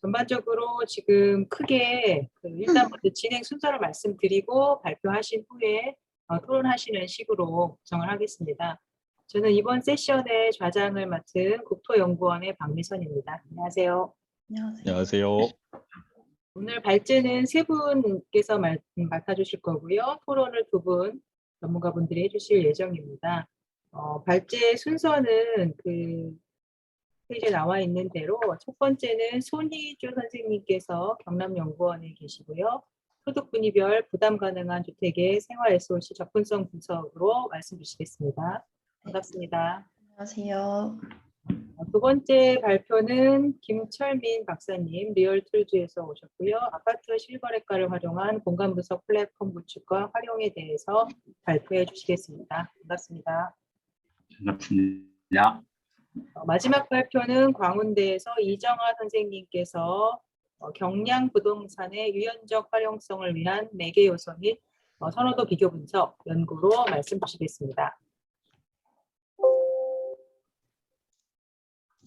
전반적으로 지금 크게 일단 먼저 진행 순서를 말씀드리고 발표하신 후에 토론하시는 식으로 구성을 하겠습니다. 저는 이번 세션의 좌장을 맡은 국토연구원의 박미선입니다. 안녕하세요. 안녕하세요. 오늘 발제는 세 분께서 맡아주실 거고요. 토론을 두 분 전문가분들이 해주실 예정입니다. 발제 순서는 페이지에 나와 있는 대로 첫 번째는 손희주 선생님께서 경남연구원에 계시고요. 소득 분위별 부담 가능한 주택의 생활 SOC 접근성 분석으로 말씀 주시겠습니다. 반갑습니다. 안녕하세요. 두 번째 발표는 김철민 박사님 리얼툴즈에서 오셨고요. 아파트 실거래가를 활용한 공간 분석 플랫폼 구축과 활용에 대해서 발표해 주시겠습니다. 반갑습니다. 반갑습니다. 마지막 발표는 광운대에서 이정아 선생님께서 경량 부동산의 유연적 활용성을 위한 4개 요소 및 선호도 비교 분석 연구로 말씀 주시겠습니다.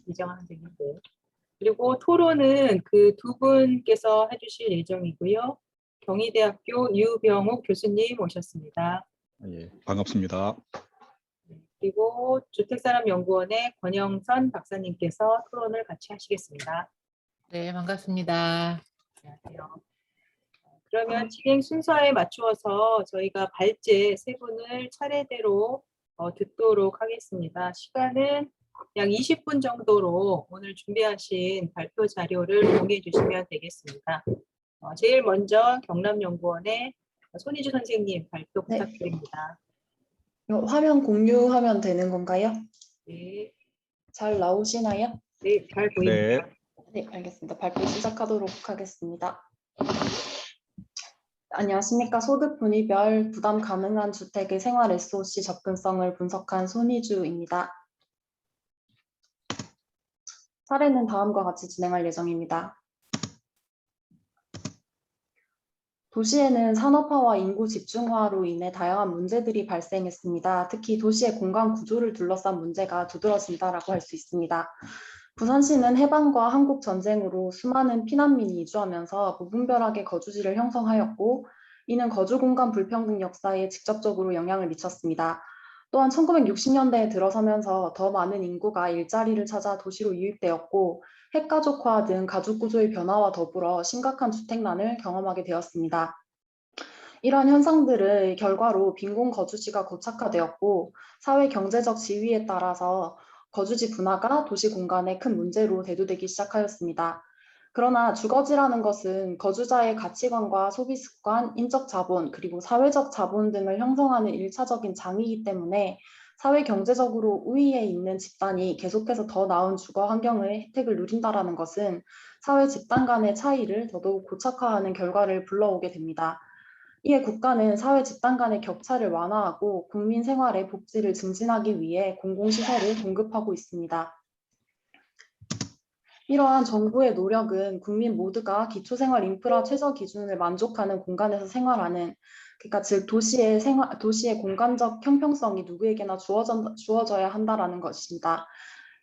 이정아 선생님. 네. 그리고 토론은 두 분께서 해주실 예정이고요. 경희대학교 유병욱 교수님 오셨습니다. 예, 반갑습니다. 그리고 주택사람연구원의 권영선 박사님께서 토론을 같이 하시겠습니다. 네, 반갑습니다. 안녕하세요. 그러면 진행 순서에 맞추어서 저희가 발제 세 분을 차례대로 듣도록 하겠습니다. 시간은 약 20분 정도로 오늘 준비하신 발표 자료를 공유해 주시면 되겠습니다. 제일 먼저 경남연구원의 손희주 선생님 발표 부탁드립니다. 화면 공유하면 되는 건가요? 네, 잘 나오시나요? 네, 잘 보입니다. 네, 알겠습니다. 발표 시작하도록 하겠습니다. 안녕하십니까. 소득 분위별 부담 가능한 주택의 생활 SOC 접근성을 분석한 손희주입니다. 사례는 다음과 같이 진행할 예정입니다. 도시에는 산업화와 인구 집중화로 인해 다양한 문제들이 발생했습니다. 특히 도시의 공간 구조를 둘러싼 문제가 두드러진다라고 할 수 있습니다. 부산시는 해방과 한국 전쟁으로 수많은 피난민이 이주하면서 무분별하게 거주지를 형성하였고, 이는 거주 공간 불평등 역사에 직접적으로 영향을 미쳤습니다. 또한 1960년대에 들어서면서 더 많은 인구가 일자리를 찾아 도시로 유입되었고, 핵가족화 등 가족 구조의 변화와 더불어 심각한 주택난을 경험하게 되었습니다. 이러한 현상들의 결과로 빈곤 거주지가 고착화되었고, 사회 경제적 지위에 따라서 거주지 분화가 도시 공간의 큰 문제로 대두되기 시작하였습니다. 그러나 주거지라는 것은 거주자의 가치관과 소비 습관, 인적 자본, 그리고 사회적 자본 등을 형성하는 1차적인 장이기 때문에 사회 경제적으로 우위에 있는 집단이 계속해서 더 나은 주거 환경의 혜택을 누린다는 것은 사회 집단 간의 차이를 더더욱 고착화하는 결과를 불러오게 됩니다. 이에 국가는 사회 집단 간의 격차를 완화하고 국민 생활의 복지를 증진하기 위해 공공시설을 공급하고 있습니다. 이러한 정부의 노력은 국민 모두가 기초생활 인프라 최저 기준을 만족하는 공간에서 생활하는, 그러니까 즉 도시의 공간적 형평성이 누구에게나 주어져야 한다라는 것입니다.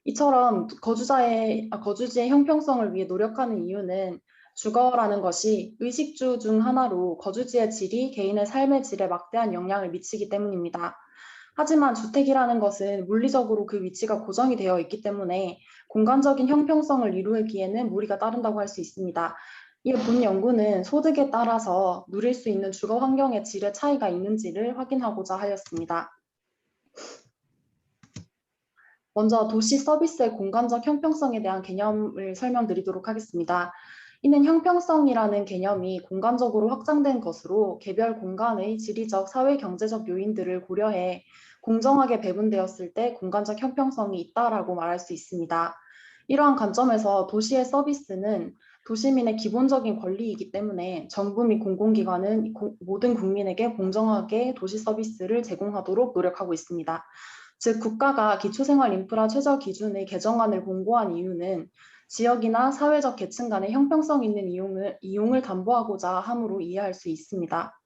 이처럼 거주지의 형평성을 위해 노력하는 이유는 주거라는 것이 의식주 중 하나로 거주지의 질이 개인의 삶의 질에 막대한 영향을 미치기 때문입니다. 하지만 주택이라는 것은 물리적으로 그 위치가 고정이 되어 있기 때문에 공간적인 형평성을 이루기에는 무리가 따른다고 할 수 있습니다. 이에 본 연구는 소득에 따라서 누릴 수 있는 주거 환경의 질의 차이가 있는지를 확인하고자 하였습니다. 먼저 도시 서비스의 공간적 형평성에 대한 개념을 설명드리도록 하겠습니다. 이는 형평성이라는 개념이 공간적으로 확장된 것으로 개별 공간의 지리적, 사회 경제적 요인들을 고려해 공정하게 배분되었을 때 공간적 형평성이 있다라고 말할 수 있습니다. 이러한 관점에서 도시의 서비스는 도시민의 기본적인 권리이기 때문에 정부 및 공공기관은 모든 국민에게 공정하게 도시 서비스를 제공하도록 노력하고 있습니다. 즉 국가가 기초생활 인프라 최저 기준의 개정안을 공고한 이유는 지역이나 사회적 계층 간의 형평성 있는 이용을 담보하고자 함으로 이해할 수 있습니다.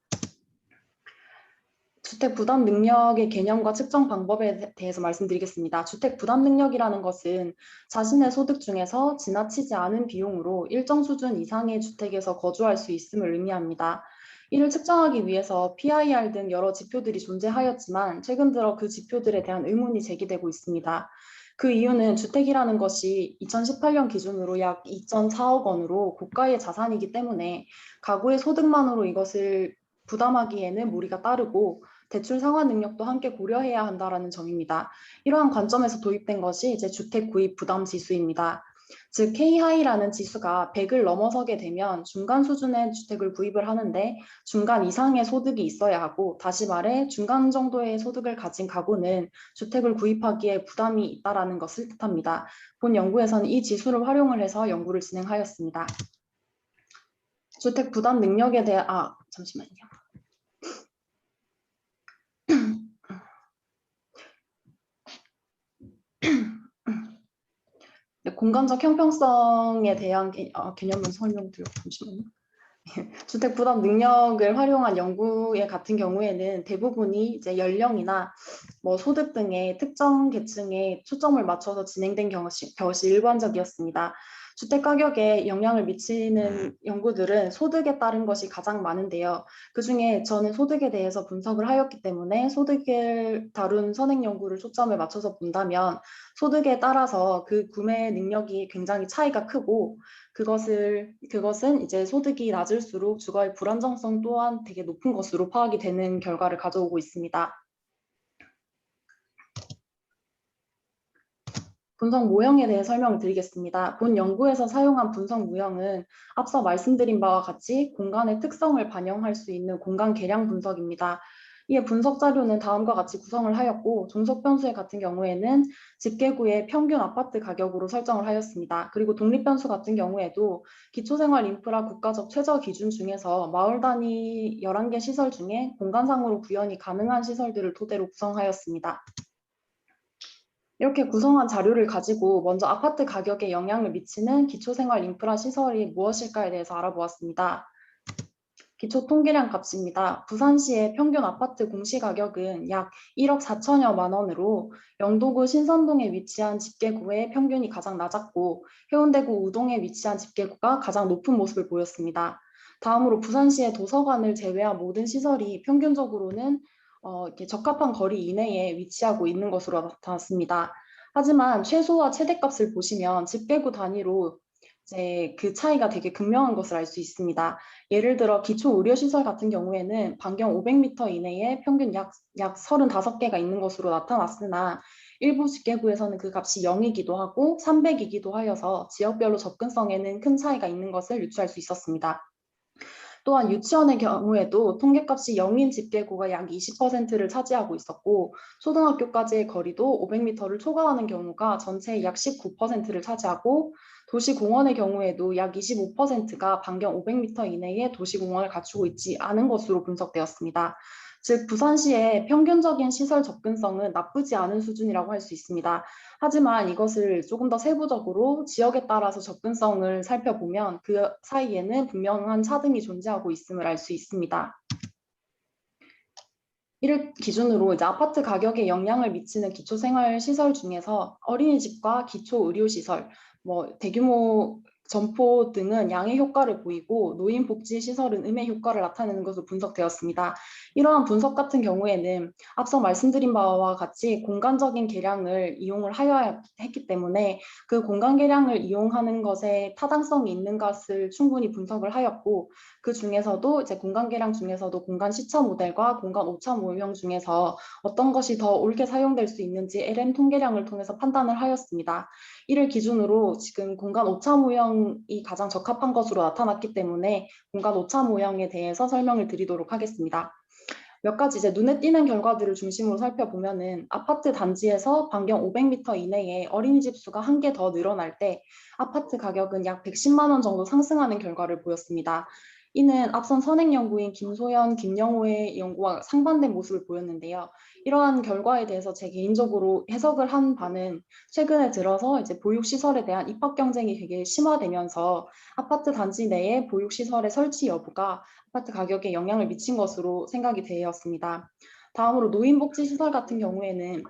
주택 부담 능력의 개념과 측정 방법에 대해서 말씀드리겠습니다. 주택 부담 능력이라는 것은 자신의 소득 중에서 지나치지 않은 비용으로 일정 수준 이상의 주택에서 거주할 수 있음을 의미합니다. 이를 측정하기 위해서 PIR 등 여러 지표들이 존재하였지만 최근 들어 그 지표들에 대한 의문이 제기되고 있습니다. 그 이유는 주택이라는 것이 2018년 기준으로 약 2.4억 원으로 고가의 자산이기 때문에 가구의 소득만으로 이것을 부담하기에는 무리가 따르고 대출 상환 능력도 함께 고려해야 한다는 점입니다. 이러한 관점에서 도입된 것이 이제 주택 구입 부담 지수입니다. 즉 K-하이라는 지수가 100을 넘어서게 되면 중간 수준의 주택을 구입을 하는데 중간 이상의 소득이 있어야 하고, 다시 말해 중간 정도의 소득을 가진 가구는 주택을 구입하기에 부담이 있다라는 것을 뜻합니다. 본 연구에서는 이 지수를 활용을 해서 연구를 진행하였습니다. 주택 부담 능력에 대한 잠시만요. 공간적 형평성에 대한 개념을 설명드리고, 잠시만요. 주택 부담 능력을 활용한 연구의 같은 경우에는 대부분이 이제 연령이나 소득 등의 특정 계층에 초점을 맞춰서 진행된 것이 일반적이었습니다. 주택 가격에 영향을 미치는 연구들은 소득에 따른 것이 가장 많은데요. 그중에 저는 소득에 대해서 분석을 하였기 때문에 소득을 다룬 선행 연구를 초점을 맞춰서 본다면 소득에 따라서 그 구매 능력이 굉장히 차이가 크고, 그것은 이제 소득이 낮을수록 주거의 불안정성 또한 되게 높은 것으로 파악이 되는 결과를 가져오고 있습니다. 분석 모형에 대해 설명을 드리겠습니다. 본 연구에서 사용한 분석 모형은 앞서 말씀드린 바와 같이 공간의 특성을 반영할 수 있는 공간 계량 분석입니다. 이에 분석 자료는 다음과 같이 구성을 하였고, 종속 변수의 같은 경우에는 집계구의 평균 아파트 가격으로 설정을 하였습니다. 그리고 독립 변수 같은 경우에도 기초생활 인프라 국가적 최저 기준 중에서 마을 단위 11개 시설 중에 공간상으로 구현이 가능한 시설들을 토대로 구성하였습니다. 이렇게 구성한 자료를 가지고 먼저 아파트 가격에 영향을 미치는 기초생활 인프라 시설이 무엇일까에 대해서 알아보았습니다. 기초 통계량 값입니다. 부산시의 평균 아파트 공시가격은 약 1억 4천여만 원으로 영도구 신선동에 위치한 집계구의 평균이 가장 낮았고, 해운대구 우동에 위치한 집계구가 가장 높은 모습을 보였습니다. 다음으로 부산시의 도서관을 제외한 모든 시설이 평균적으로는 이렇게 적합한 거리 이내에 위치하고 있는 것으로 나타났습니다. 하지만 최소와 최대값을 보시면 집계구 단위로 이제 그 차이가 되게 극명한 것을 알 수 있습니다. 예를 들어 기초 의료시설 같은 경우에는 반경 500m 이내에 평균 약 35개가 있는 것으로 나타났으나 일부 집계구에서는 그 값이 0이기도 하고 300이기도 하여서 지역별로 접근성에는 큰 차이가 있는 것을 유추할 수 있었습니다. 또한 유치원의 경우에도 통계값이 0인 집계구가 약 20%를 차지하고 있었고, 초등학교까지의 거리도 500m를 초과하는 경우가 전체의 약 19%를 차지하고, 도시공원의 경우에도 약 25%가 반경 500m 이내에 도시공원을 갖추고 있지 않은 것으로 분석되었습니다. 즉 부산시의 평균적인 시설 접근성은 나쁘지 않은 수준이라고 할 수 있습니다. 하지만 이것을 조금 더 세부적으로 지역에 따라서 접근성을 살펴보면 그 사이에는 분명한 차등이 존재하고 있음을 알 수 있습니다. 이를 기준으로 이제 아파트 가격에 영향을 미치는 기초생활시설 중에서 어린이집과 기초의료시설, 대규모 점포 등은 양의 효과를 보이고 노인복지시설은 음의 효과를 나타내는 것으로 분석되었습니다. 이러한 분석 같은 경우에는 앞서 말씀드린 바와 같이 공간적인 계량을 이용을 하여야 했기 때문에 그 공간 계량을 이용하는 것에 타당성이 있는 것을 충분히 분석을 하였고, 그 중에서도 이제 공간 계량 중에서도 공간 시차 모델과 공간 오차 모형 중에서 어떤 것이 더 옳게 사용될 수 있는지 LM 통계량을 통해서 판단을 하였습니다. 이를 기준으로 지금 공간 오차 모형이 가장 적합한 것으로 나타났기 때문에 공간 오차 모형에 대해서 설명을 드리도록 하겠습니다. 몇 가지 이제 눈에 띄는 결과들을 중심으로 살펴보면은 아파트 단지에서 반경 500m 이내에 어린이집 수가 1개 더 늘어날 때 아파트 가격은 약 110만 원 정도 상승하는 결과를 보였습니다. 이는 앞선 선행 연구인 김소연, 김영호의 연구와 상반된 모습을 보였는데요. 이러한 결과에 대해서 제 개인적으로 해석을 한 바는 최근에 들어서 이제 보육시설에 대한 입학 경쟁이 되게 심화되면서 아파트 단지 내에 보육시설의 설치 여부가 아파트 가격에 영향을 미친 것으로 생각이 되었습니다. 다음으로 노인복지시설 같은 경우에는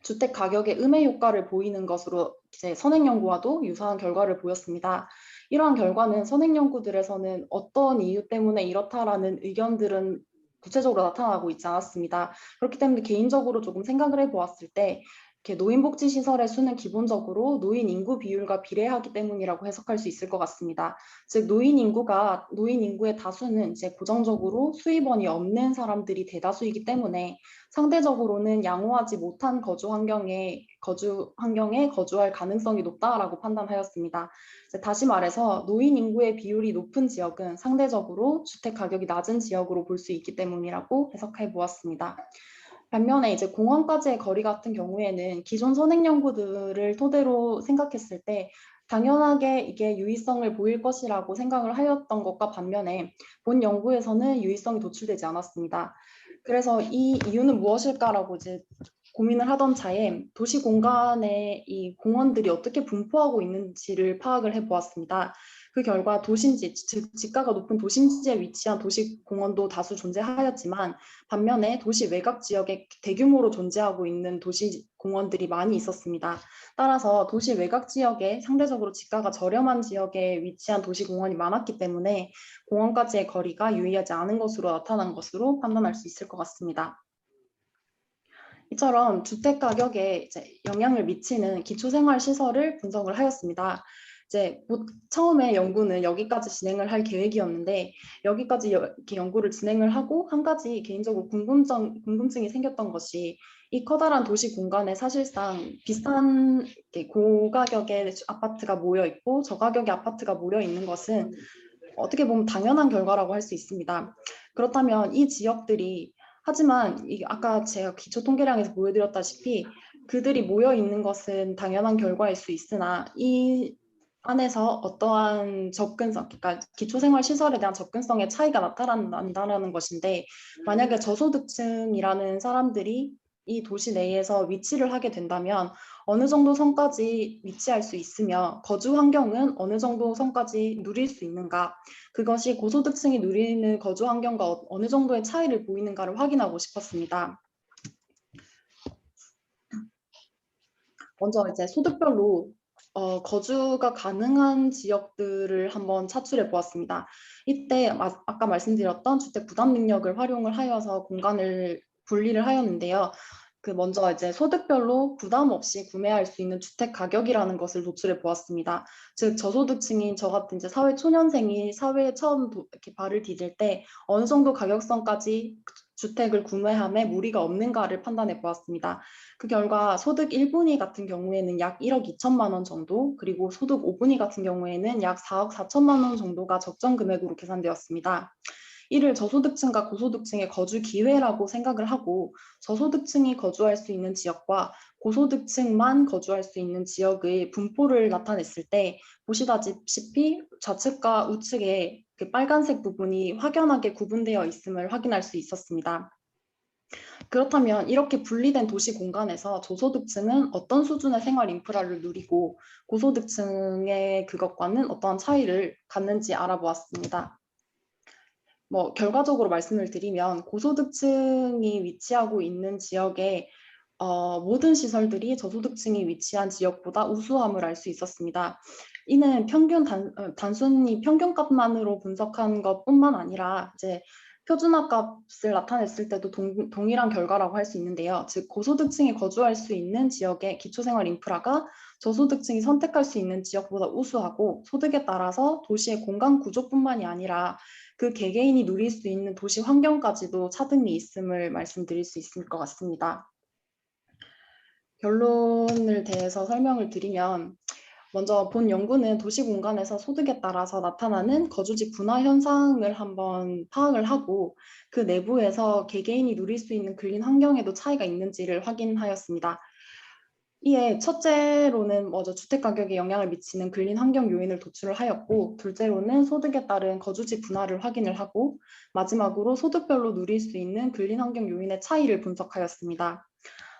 주택 가격의 음해 효과를 보이는 것으로 이제 선행 연구와도 유사한 결과를 보였습니다. 이러한 결과는 선행 연구들에서는 어떤 이유 때문에 이렇다라는 의견들은 구체적으로 나타나고 있지 않았습니다. 그렇기 때문에 개인적으로 조금 생각을 해보았을 때 이렇게 노인복지시설의 수는 기본적으로 노인 인구 비율과 비례하기 때문이라고 해석할 수 있을 것 같습니다. 즉 노인 인구의 다수는 이제 고정적으로 수입원이 없는 사람들이 대다수이기 때문에 상대적으로는 양호하지 못한 거주 환경에 거주할 가능성이 높다라고 판단하였습니다. 다시 말해서 노인 인구의 비율이 높은 지역은 상대적으로 주택 가격이 낮은 지역으로 볼 수 있기 때문이라고 해석해 보았습니다. 반면에 이제 공원까지의 거리 같은 경우에는 기존 선행 연구들을 토대로 생각했을 때 당연하게 이게 유의성을 보일 것이라고 생각을 하였던 것과 반면에 본 연구에서는 유의성이 도출되지 않았습니다. 그래서 이 이유는 무엇일까라고 이제 고민을 하던 차에 도시 공간에 이 공원들이 어떻게 분포하고 있는지를 파악을 해보았습니다. 그 결과 도심지, 즉 지가가 높은 도심지에 위치한 도시 공원도 다수 존재하였지만 반면에 도시 외곽 지역에 대규모로 존재하고 있는 도시 공원들이 많이 있었습니다. 따라서 도시 외곽 지역에 상대적으로 지가가 저렴한 지역에 위치한 도시 공원이 많았기 때문에 공원까지의 거리가 유의하지 않은 것으로 나타난 것으로 판단할 수 있을 것 같습니다. 이처럼 주택 가격에 이제 영향을 미치는 기초생활 시설을 분석을 하였습니다. 이제 처음에 연구는 여기까지 진행을 할 계획이었는데 여기까지 이렇게 연구를 진행을 하고 한 가지 개인적으로 궁금증이 생겼던 것이 이 커다란 도시 공간에 사실상 비싼 고가격의 아파트가 모여 있고 저가격의 아파트가 모여 있는 것은 어떻게 보면 당연한 결과라고 할 수 있습니다. 그렇다면 이 지역들이 하지만 아까 제가 기초 통계량에서 보여드렸다시피 그들이 모여 있는 것은 당연한 결과일 수 있으나 이 안에서 어떠한 접근성, 그러니까 기초생활 시설에 대한 접근성의 차이가 나타난다는 것인데 만약에 저소득층이라는 사람들이 이 도시 내에서 위치를 하게 된다면 어느 정도 선까지 위치할 수 있으며 거주 환경은 어느 정도 선까지 누릴 수 있는가, 그것이 고소득층이 누리는 거주 환경과 어느 정도의 차이를 보이는가를 확인하고 싶었습니다. 먼저 이제 소득별로 거주가 가능한 지역들을 한번 차출해 보았습니다. 이때 아까 말씀드렸던 주택 부담 능력을 활용을 하여서 공간을 분리를 하였는데요. 먼저 이제 소득별로 부담 없이 구매할 수 있는 주택 가격이라는 것을 도출해 보았습니다. 즉 저소득층인 저 같은 이제 사회 초년생이 사회에 처음 이렇게 발을 디딜 때 어느 정도 가격선까지 주택을 구매함에 무리가 없는가를 판단해 보았습니다. 그 결과 소득 1분위 같은 경우에는 약 1억 2천만 원 정도, 그리고 소득 5분위 같은 경우에는 약 4억 4천만 원 정도가 적정 금액으로 계산되었습니다. 이를 저소득층과 고소득층의 거주 기회라고 생각을 하고 저소득층이 거주할 수 있는 지역과 고소득층만 거주할 수 있는 지역의 분포를 나타냈을 때 보시다시피 좌측과 우측에 그 빨간색 부분이 확연하게 구분되어 있음을 확인할 수 있었습니다. 그렇다면 이렇게 분리된 도시 공간에서 저소득층은 어떤 수준의 생활 인프라를 누리고 고소득층의 그것과는 어떠한 차이를 갖는지 알아보았습니다. 결과적으로 말씀을 드리면 고소득층이 위치하고 있는 지역에 모든 시설들이 저소득층이 위치한 지역보다 우수함을 알 수 있었습니다. 이는 단순히 평균값만으로 분석한 것뿐만 아니라 이제 표준화값을 나타냈을 때도 동일한 결과라고 할 수 있는데요. 즉 고소득층이 거주할 수 있는 지역의 기초생활 인프라가 저소득층이 선택할 수 있는 지역보다 우수하고 소득에 따라서 도시의 공간 구조뿐만이 아니라 그 개개인이 누릴 수 있는 도시 환경까지도 차등이 있음을 말씀드릴 수 있을 것 같습니다. 결론을 대해서 설명을 드리면 먼저 본 연구는 도시 공간에서 소득에 따라서 나타나는 거주지 분화 현상을 한번 파악을 하고 그 내부에서 개개인이 누릴 수 있는 근린 환경에도 차이가 있는지를 확인하였습니다. 이에 첫째로는 먼저 주택 가격에 영향을 미치는 근린 환경 요인을 도출을 하였고 둘째로는 소득에 따른 거주지 분화를 확인을 하고 마지막으로 소득별로 누릴 수 있는 근린 환경 요인의 차이를 분석하였습니다.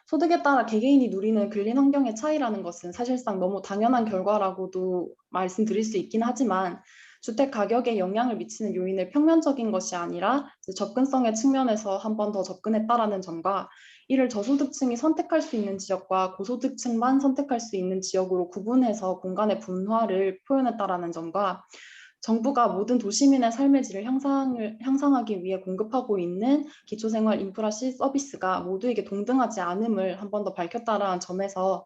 소득에 따라 개개인이 누리는 근린 환경의 차이라는 것은 사실상 너무 당연한 결과라고도 말씀드릴 수 있긴 하지만 주택 가격에 영향을 미치는 요인을 평면적인 것이 아니라 접근성의 측면에서 한 번 더 접근했다라는 점과 이를 저소득층이 선택할 수 있는 지역과 고소득층만 선택할 수 있는 지역으로 구분해서 공간의 분화를 표현했다라는 점과 정부가 모든 도시민의 삶의 질을 향상하기 위해 공급하고 있는 기초생활 인프라 서비스가 모두에게 동등하지 않음을 한 번 더 밝혔다라는 점에서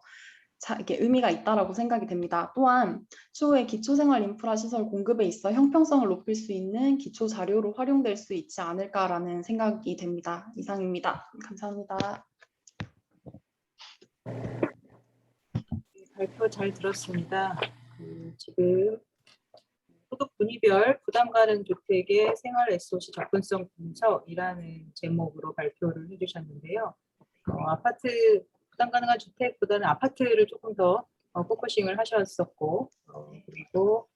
이게 의미가 있다라고 생각이 됩니다. 또한 추후에 기초생활 인프라 시설 공급에 있어 형평성을 높일 수 있는 기초 자료로 활용될 수 있지 않을까라는 생각이 됩니다. 이상입니다. 감사합니다. 발표 잘 들었습니다. 지금 소득 분위별 부담 가능 주택의 생활 SOC 접근성 분석이라는 제목으로 발표를 해주셨는데요. 아파트 부담 가능한 주택보다는 아파트를 조금 더 포커싱을 하셨었고, 그리고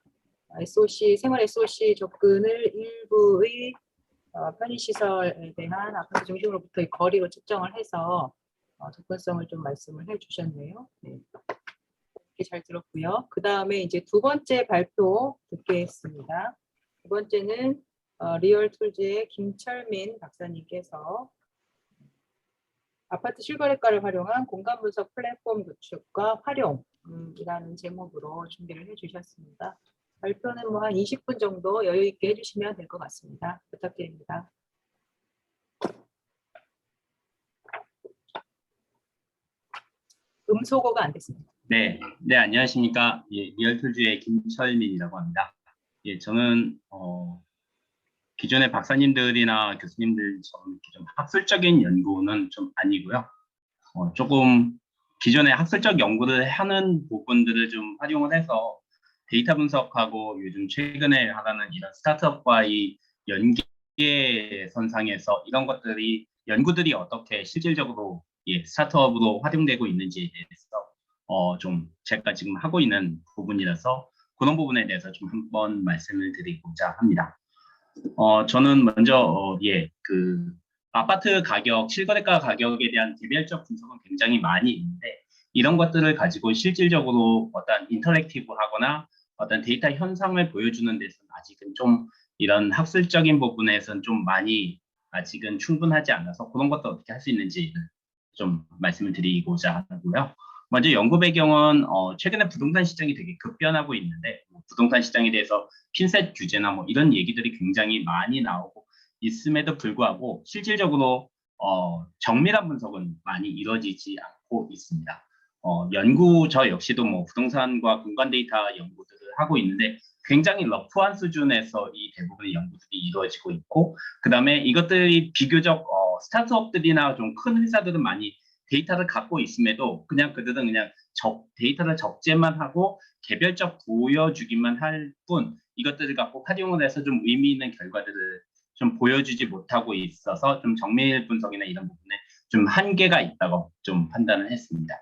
SOC 생활 SOC 접근을 일부의 편의시설에 대한 아파트 중심으로부터의 거리로 측정을 해서 접근성을 좀 말씀을 해주셨네요. 네. 잘 들었고요. 그 다음에 이제 두 번째 발표 듣겠습니다. 두 번째는 리얼툴즈의 김철민 박사님께서 아파트 실거래가를 활용한 공간 분석 플랫폼 구축과 활용이라는 제목으로 준비를 해주셨습니다. 발표는 뭐 한 20분 정도 여유 있게 해주시면 될 것 같습니다. 부탁드립니다. 음소거가 안 됐습니다. 네, 안녕하십니까. 예, 리얼툴즈의 김철민이라고 합니다. 예, 저는 기존의 박사님들이나 교수님들처럼 좀 학술적인 연구는 좀 아니고요. 조금 기존의 학술적 연구를 하는 부분들을 좀 활용을 해서 데이터 분석하고 요즘 최근에 하라는 이런 스타트업과의 연계선상에서 이런 것들이 연구들이 어떻게 실질적으로 스타트업으로 활용되고 있는지에 대해서 좀 제가 지금 하고 있는 부분이라서 그런 부분에 대해서 좀 한번 말씀을 드리고자 합니다. 저는 먼저 그 아파트 가격, 실거래가 가격에 대한 개별적 분석은 굉장히 많이 있는데 이런 것들을 가지고 실질적으로 어떤 인터랙티브하거나 어떤 데이터 현상을 보여주는 데서는 아직은 좀 이런 학술적인 부분에서는 좀 많이 아직은 충분하지 않아서 그런 것도 어떻게 할 수 있는지 좀 말씀을 드리고자 하고요. 먼저 연구 배경은 최근에 부동산 시장이 되게 급변하고 있는데 부동산 시장에 대해서 핀셋 규제나 뭐 이런 얘기들이 굉장히 많이 나오고 있음에도 불구하고 실질적으로 정밀한 분석은 많이 이루어지지 않고 있습니다. 저 역시도 뭐 부동산과 공간 데이터 연구들을 하고 있는데 굉장히 러프한 수준에서 이 대부분의 연구들이 이루어지고 있고 그 다음에 이것들이 비교적 스타트업들이나 좀 큰 회사들은 많이 데이터를 갖고 있음에도 그들은 그냥 데이터를 적재만 하고 개별적 보여주기만 할 뿐 이것들을 갖고 활용을 해서 좀 의미 있는 결과들을 좀 보여주지 못하고 있어서 좀 정밀 분석이나 이런 부분에 좀 한계가 있다고 좀 판단을 했습니다.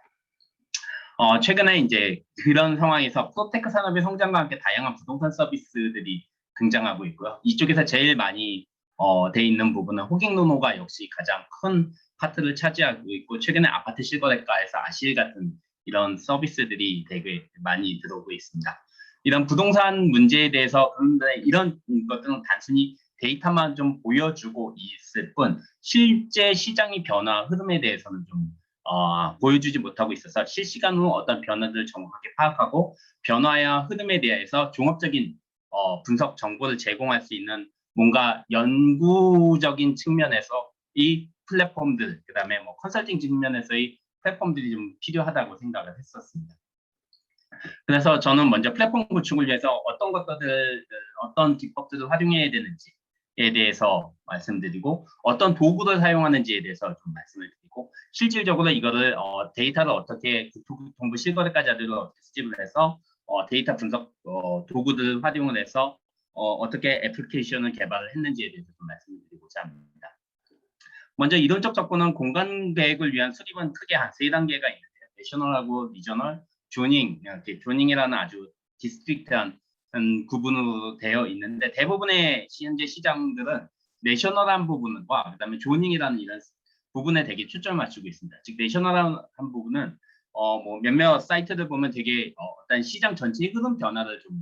최근에 이제 그런 상황에서 프로테크 산업의 성장과 함께 다양한 부동산 서비스들이 등장하고 있고요. 이쪽에서 제일 많이 돼 있는 부분은 호갱노노가 역시 가장 큰 파트를 차지하고 있고 최근에 아파트 실거래가에서 아실 같은 이런 서비스들이 되게 많이 들어오고 있습니다. 이런 부동산 문제에 대해서 그런데 이런 것들은 단순히 데이터만 좀 보여주고 있을 뿐 실제 시장의 변화 흐름에 대해서는 좀 보여주지 못하고 있어서 실시간으로 어떤 변화들을 정확하게 파악하고 변화와 흐름에 대해서 종합적인 분석 정보를 제공할 수 있는 뭔가 연구적인 측면에서 이 플랫폼들, 그 다음에 뭐 컨설팅 측면에서의 플랫폼들이 좀 필요하다고 생각을 했었습니다. 그래서 저는 먼저 플랫폼 구축을 위해서 어떤 기법들을 활용해야 되는지에 대해서 말씀드리고 어떤 도구를 사용하는지에 대해서 좀 말씀을 드리고 실질적으로 이거를 데이터를 어떻게 국토교통부 실거래가 자료를 어떻게 수집을 해서 데이터 분석 도구들을 활용을 해서 어떻게 애플리케이션을 개발을 했는지에 대해서 좀 말씀을 드리고자 합니다. 먼저 이론적 접근은 공간 계획을 위한 수립은 크게 한 3단계가 있는데요. 내셔널하고 리저널, 조닝이라는 아주 디스트릭트한 구분으로 되어 있는데 대부분의 현재 시장들은 내셔널한 부분과 그다음에 조닝이라는 이런 부분에 되게 초점을 맞추고 있습니다. 즉 내셔널한 부분은 뭐 몇몇 사이트를 보면 되게 어떤 시장 전체의 흐름 변화를 좀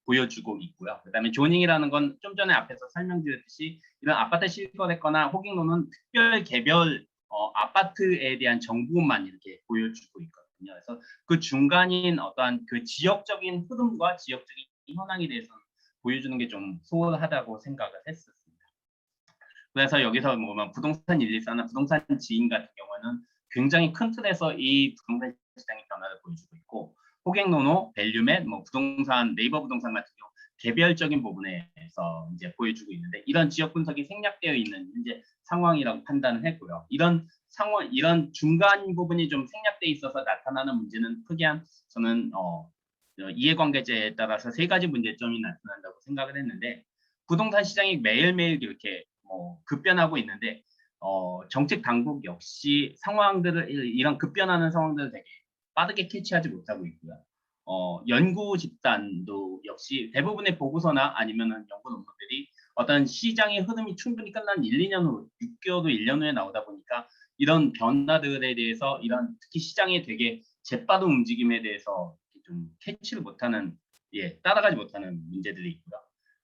보여주고 있고요. 그다음에 조닝이라는 건 좀 전에 앞에서 설명드렸듯이 이런 아파트 실거래거나 호갱로는 특별 개별 아파트에 대한 정보만 이렇게 보여주고 있거든요. 그래서 그 중간인 어떠한 그 지역적인 흐름과 지역적인 현황에 대해서 보여주는 게 좀 소홀하다고 생각을 했었습니다. 그래서 여기서 보면 부동산 114나 부동산 지인 같은 경우는 굉장히 큰 틀에서 이 부동산 시장의 변화를 보여주고 있고, 호갱노노, 밸류맷, 뭐 부동산, 네이버 부동산 같은 경우 개별적인 부분에서 이제 보여주고 있는데, 이런 지역 분석이 생략되어 있는 현재 상황이라고 판단을 했고요. 이런 상황, 이런 중간 부분이 좀 생략되어 있어서 나타나는 문제는 크게 저는 이해관계제에 따라서 세 가지 문제점이 나타난다고 생각을 했는데, 부동산 시장이 매일매일 이렇게 급변하고 있는데 정책 당국 역시 상황들을 이런 급변하는 상황들을 되게 빠르게 캐치하지 못하고 있고요. 연구 집단도 역시 대부분의 보고서나 아니면은 연구 논문들이 어떤 시장의 흐름이 충분히 끝난 1, 2년 후, 6개월 후, 1년 후에 나오다 보니까 이런 변화들에 대해서 이런 특히 시장의 되게 재빠른 움직임에 대해서 좀 캐치를 못하는, 따라가지 못하는 문제들이 있고요.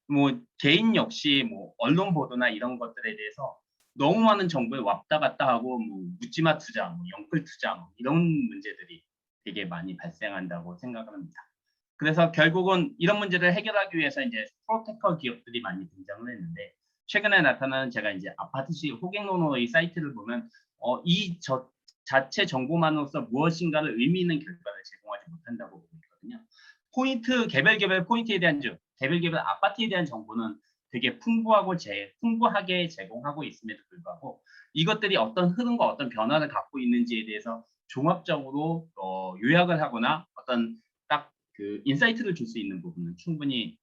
뭐 개인 역시 뭐 언론 보도나 이런 것들에 대해서 너무 많은 정보를 왔다 갔다 하고 뭐 묻지마 투자, 뭐 영끌 투자, 뭐 이런 문제들이 되게 많이 발생한다고 생각합니다. 그래서 결국은 이런 문제를 해결하기 위해서 이제 프로테커 기업들이 많이 등장을 했는데, 최근에 나타나는 제가 이제 아파트시 호갱노노의 사이트를 보면 이 자체 정보만으로서 무엇인가를 의미 있는 결과를 제공하지 못한다고 보고 있거든요. 포인트, 개별 포인트에 대한 개별 아파트에 대한 정보는 되게 풍부하게 제공하고 있음에도 불구하고 이것들이 어떤 흐름과 어떤 변화를 갖고 있는지에 대해서 종합적으로 요약을 하거나 어떤 딱 그 인사이트를 줄 수 있는 부분은 충분히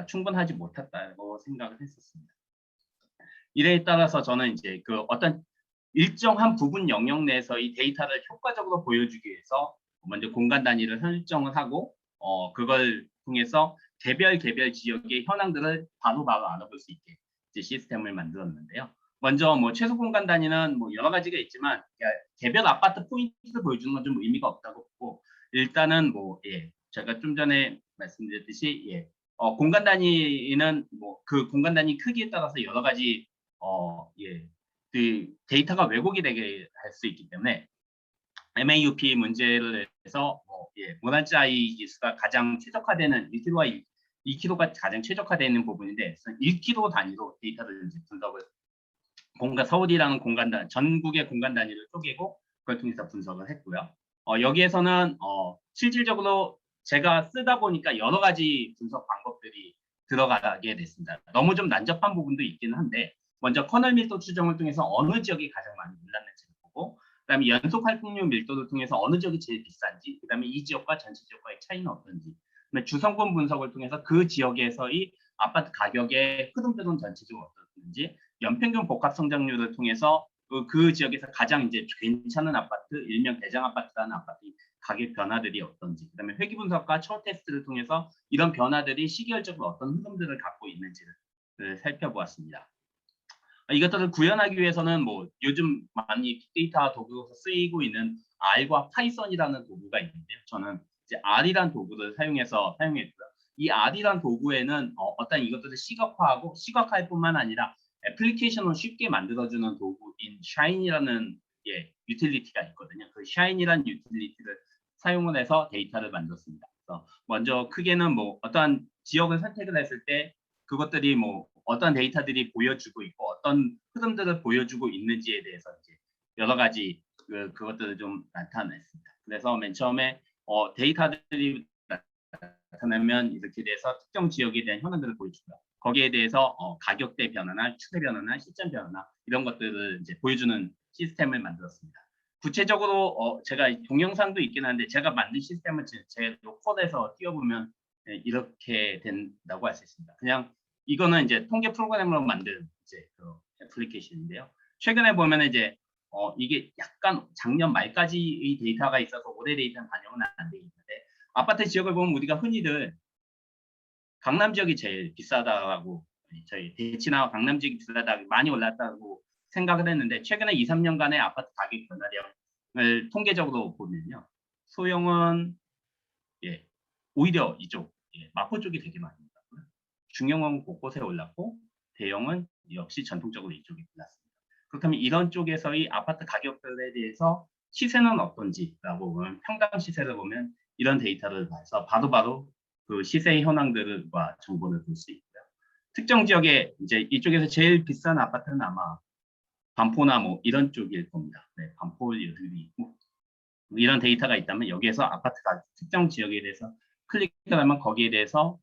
충분하지 못했다고 생각을 했었습니다. 이에 따라서 저는 이제 그 어떤 일정한 부분 영역 내에서 이 데이터를 효과적으로 보여주기 위해서 먼저 공간 단위를 설정을 하고 그걸 통해서 개별 지역의 현황들을 바로바로 알아볼 수 있게 이제 시스템을 만들었는데요. 먼저 뭐 최소 공간 단위는 뭐 여러 가지가 있지만 개별 아파트 포인트를 보여주는 건 좀 의미가 없다고 보고, 일단은 제가 좀 전에 말씀드렸듯이 공간 단위는 뭐 그 공간 단위 크기에 따라서 여러 가지 그 데이터가 왜곡이 되게 할 수 있기 때문에 MAUP 문제를 해서 모난짜이 기수가 가장 최적화되는 2kg가 가장 최적화되는 부분인데 1kg 단위로 데이터를 이제 분석을 서울이라는 전국의 공간 단위를 쪼개고 그걸 통해서 분석을 했고요. 여기에서는 실질적으로 제가 쓰다 보니까 여러 가지 분석 방법들이 들어가게 됐습니다. 너무 좀 난잡한 부분도 있기는 한데, 먼저 커널 밀도 추정을 통해서 어느 지역이 가장 많이 올랐는지를 보고, 그다음에 연속 활동률 밀도를 통해서 어느 지역이 제일 비싼지, 그다음에 이 지역과 전체 지역과의 차이는 어떤지, 그다음에 주성분 분석을 통해서 그 지역에서의 아파트 가격의 흐름들은 전체적으로 어떻는지, 연평균 복합 성장률을 통해서 그 지역에서 가장 이제 괜찮은 아파트, 일명 대장 아파트라는 아파트 가격 변화들이 어떤지, 그다음에 회귀 분석과 처우 테스트를 통해서 이런 변화들이 시기열적으로 어떤 흐름들을 갖고 있는지를 살펴보았습니다. 이것들을 구현하기 위해서는 뭐 요즘 많이 빅데이터 도구로 쓰이고 있는 R과 파이썬이라는 도구가 있는데요. 저는 이제 R이란 도구를 사용했고요. 이 R이란 도구에는 어떤 이것들을 시각화할 뿐만 아니라 애플리케이션을 쉽게 만들어주는 도구인 Shine이라는 유틸리티가 있거든요. 그 Shine이라는 유틸리티를 사용을 해서 데이터를 만들었습니다. 그래서 먼저 크게는 뭐 어떠한 지역을 선택을 했을 때 그것들이 뭐 어떤 데이터들이 보여주고 있고 어떤 흐름들을 보여주고 있는지에 대해서 이제 여러 가지 그것들을 좀 나타냈습니다. 그래서 맨 처음에 데이터들이 나타나면 이렇게 돼서 특정 지역에 대한 현황들을 보여주고요. 거기에 대해서 가격대 변화나 추세 변화나 시점 변화나 이런 것들을 이제 보여주는 시스템을 만들었습니다. 구체적으로 제가 동영상도 있긴 한데 제가 만든 시스템을 제 로컬에서 띄워보면 이렇게 된다고 할 수 있습니다. 그냥 이거는 이제 통계 프로그램으로 만든 이제 그 애플리케이션인데요. 최근에 보면 이제 이게 약간 작년 말까지의 데이터가 있어서 올해 데이터는 반영은 안 되어 있는데, 아파트 지역을 보면 우리가 흔히들 강남 지역이 제일 비싸다고, 저희 대치나 강남 지역이 비싸다, 많이 올랐다고 생각을 했는데, 최근에 2, 3년간의 아파트 가격 변화량을 통계적으로 보면요, 소형은 오히려 이쪽 마포 쪽이 되게 많이 올랐고요. 중형은 곳곳에 올랐고 대형은 역시 전통적으로 이쪽이 올랐습니다. 그렇다면 이런 쪽에서의 아파트 가격들에 대해서 시세는 어떤지라고 보면 평당 시세를 보면 이런 데이터를 봐서 바로바로 그 시세의 현황들과 정보를 볼 수 있고요. 특정 지역에 이제 이쪽에서 제일 비싼 아파트는 아마 반포나 뭐 이런 쪽일 겁니다. 네, 반포 여들이 있고 이런 데이터가 있다면 여기에서 아파트가 특정 지역에 대해서 클릭을 하면 거기에 대해서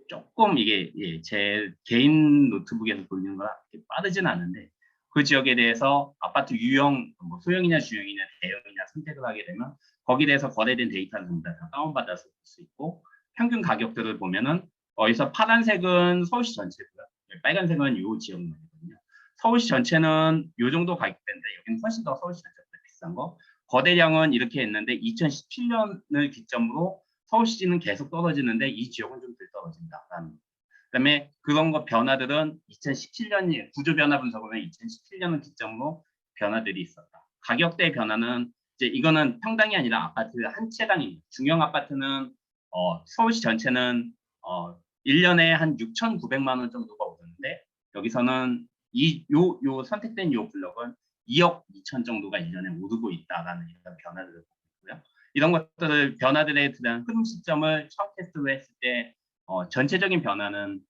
조금 이게 제 개인 노트북에서 보이는 거라 빠르진 않은데 그 지역에 대해서 아파트 유형, 뭐 소형이냐 주형이냐 대형이냐 선택을 하게 되면 거기에 대해서 거래된 데이터를 전부 다 다운받아서 볼 수 있고 평균 가격들을 보면은 여기서 파란색은 서울시 전체고요. 빨간색은 요 지역만이거든요. 서울시 전체는 요 정도 가격대인데 여기는 훨씬 더 서울시 전체보다 비싼 거. 거래량은 이렇게 했는데 2017년을 기점으로 서울시는 계속 떨어지는데 이 지역은 좀 덜 떨어진다라는 거. 그다음에 그런 거 변화들은 2017년이 구조 변화 분석을 하면 2017년을 기점으로 변화들이 있었다. 가격대 변화는 이제 이거는 평당이 아니라 아파트 한 채당입니다. 중형 아파트는 서울시 전체는 1년에 한 6,900만 원 정도가 오르는데 여기서는 요 선택된 요 블럭은 2억 2천 정도가 1년에 오르고 있다라는 이런 변화들을 보고 있고요. 이런 것들을 변화들에 대한 흐름 시점을 처음 테스트를 했을 때 전체적인 변화는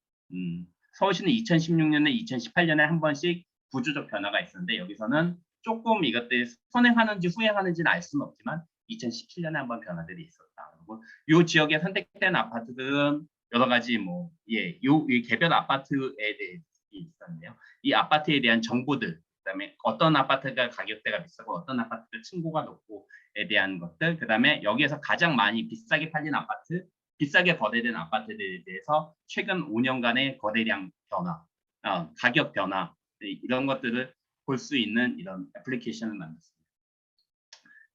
서울시는 2016년에 2018년에 한 번씩 구조적 변화가 있었는데 여기서는 조금 이것들이 선행하는지 후행하는지는 알 수는 없지만 2017년에 한 번 변화들이 있었다. 그리고 이 지역에 선택된 아파트들은 여러 가지 이 개별 아파트에 대해 있었는데요. 이 아파트에 대한 정보들, 그다음에 어떤 아파트가 가격대가 비싸고 어떤 아파트가 층고가 높고에 대한 것들, 그다음에 여기에서 가장 많이 비싸게 팔린 아파트, 비싸게 거래된 아파트들에 대해서 최근 5년간의 거래량 변화, 가격 변화 이런 것들을 볼 수 있는 이런 애플리케이션을 만들었습니다.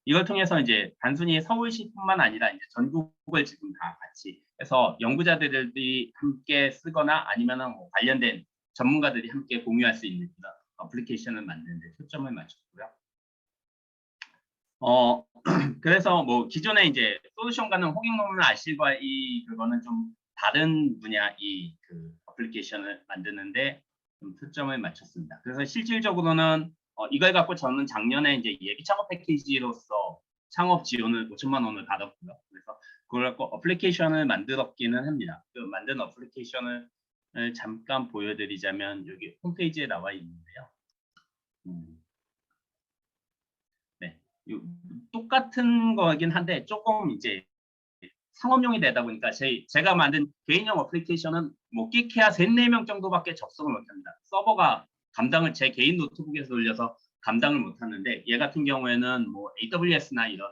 이걸 통해서 이제 단순히 서울시뿐만 아니라 이제 전국을 지금 다 같이 해서 연구자들이 함께 쓰거나 아니면은 뭐 관련된 전문가들이 함께 공유할 수 있는 이런 애플리케이션을 만드는 데 초점을 맞췄고요. 그래서 뭐 기존에 이제 솔루션과는 호갱론을 아실과 그거는 좀 다른 분야 그 애플리케이션을 만드는데 좀 초점을 맞췄습니다. 그래서 실질적으로는 이걸 갖고 저는 작년에 이제 예비 창업 패키지로서 창업 지원을 5천만 원을 받았고요. 그래서 그걸 갖고 애플리케이션을 만들었기는 합니다. 그 만든 애플리케이션을 잠깐 보여드리자면 여기 홈페이지에 나와 있는데요. 네, 똑같은 거긴 한데 조금 이제 상업용이 되다 보니까 제가 만든 개인용 애플리케이션은 뭐 끼케야 3, 4명 정도밖에 접속을 못합니다. 서버가 제 개인 노트북에서 돌려서 감당을 못하는데 얘 같은 경우에는 뭐 AWS나 이런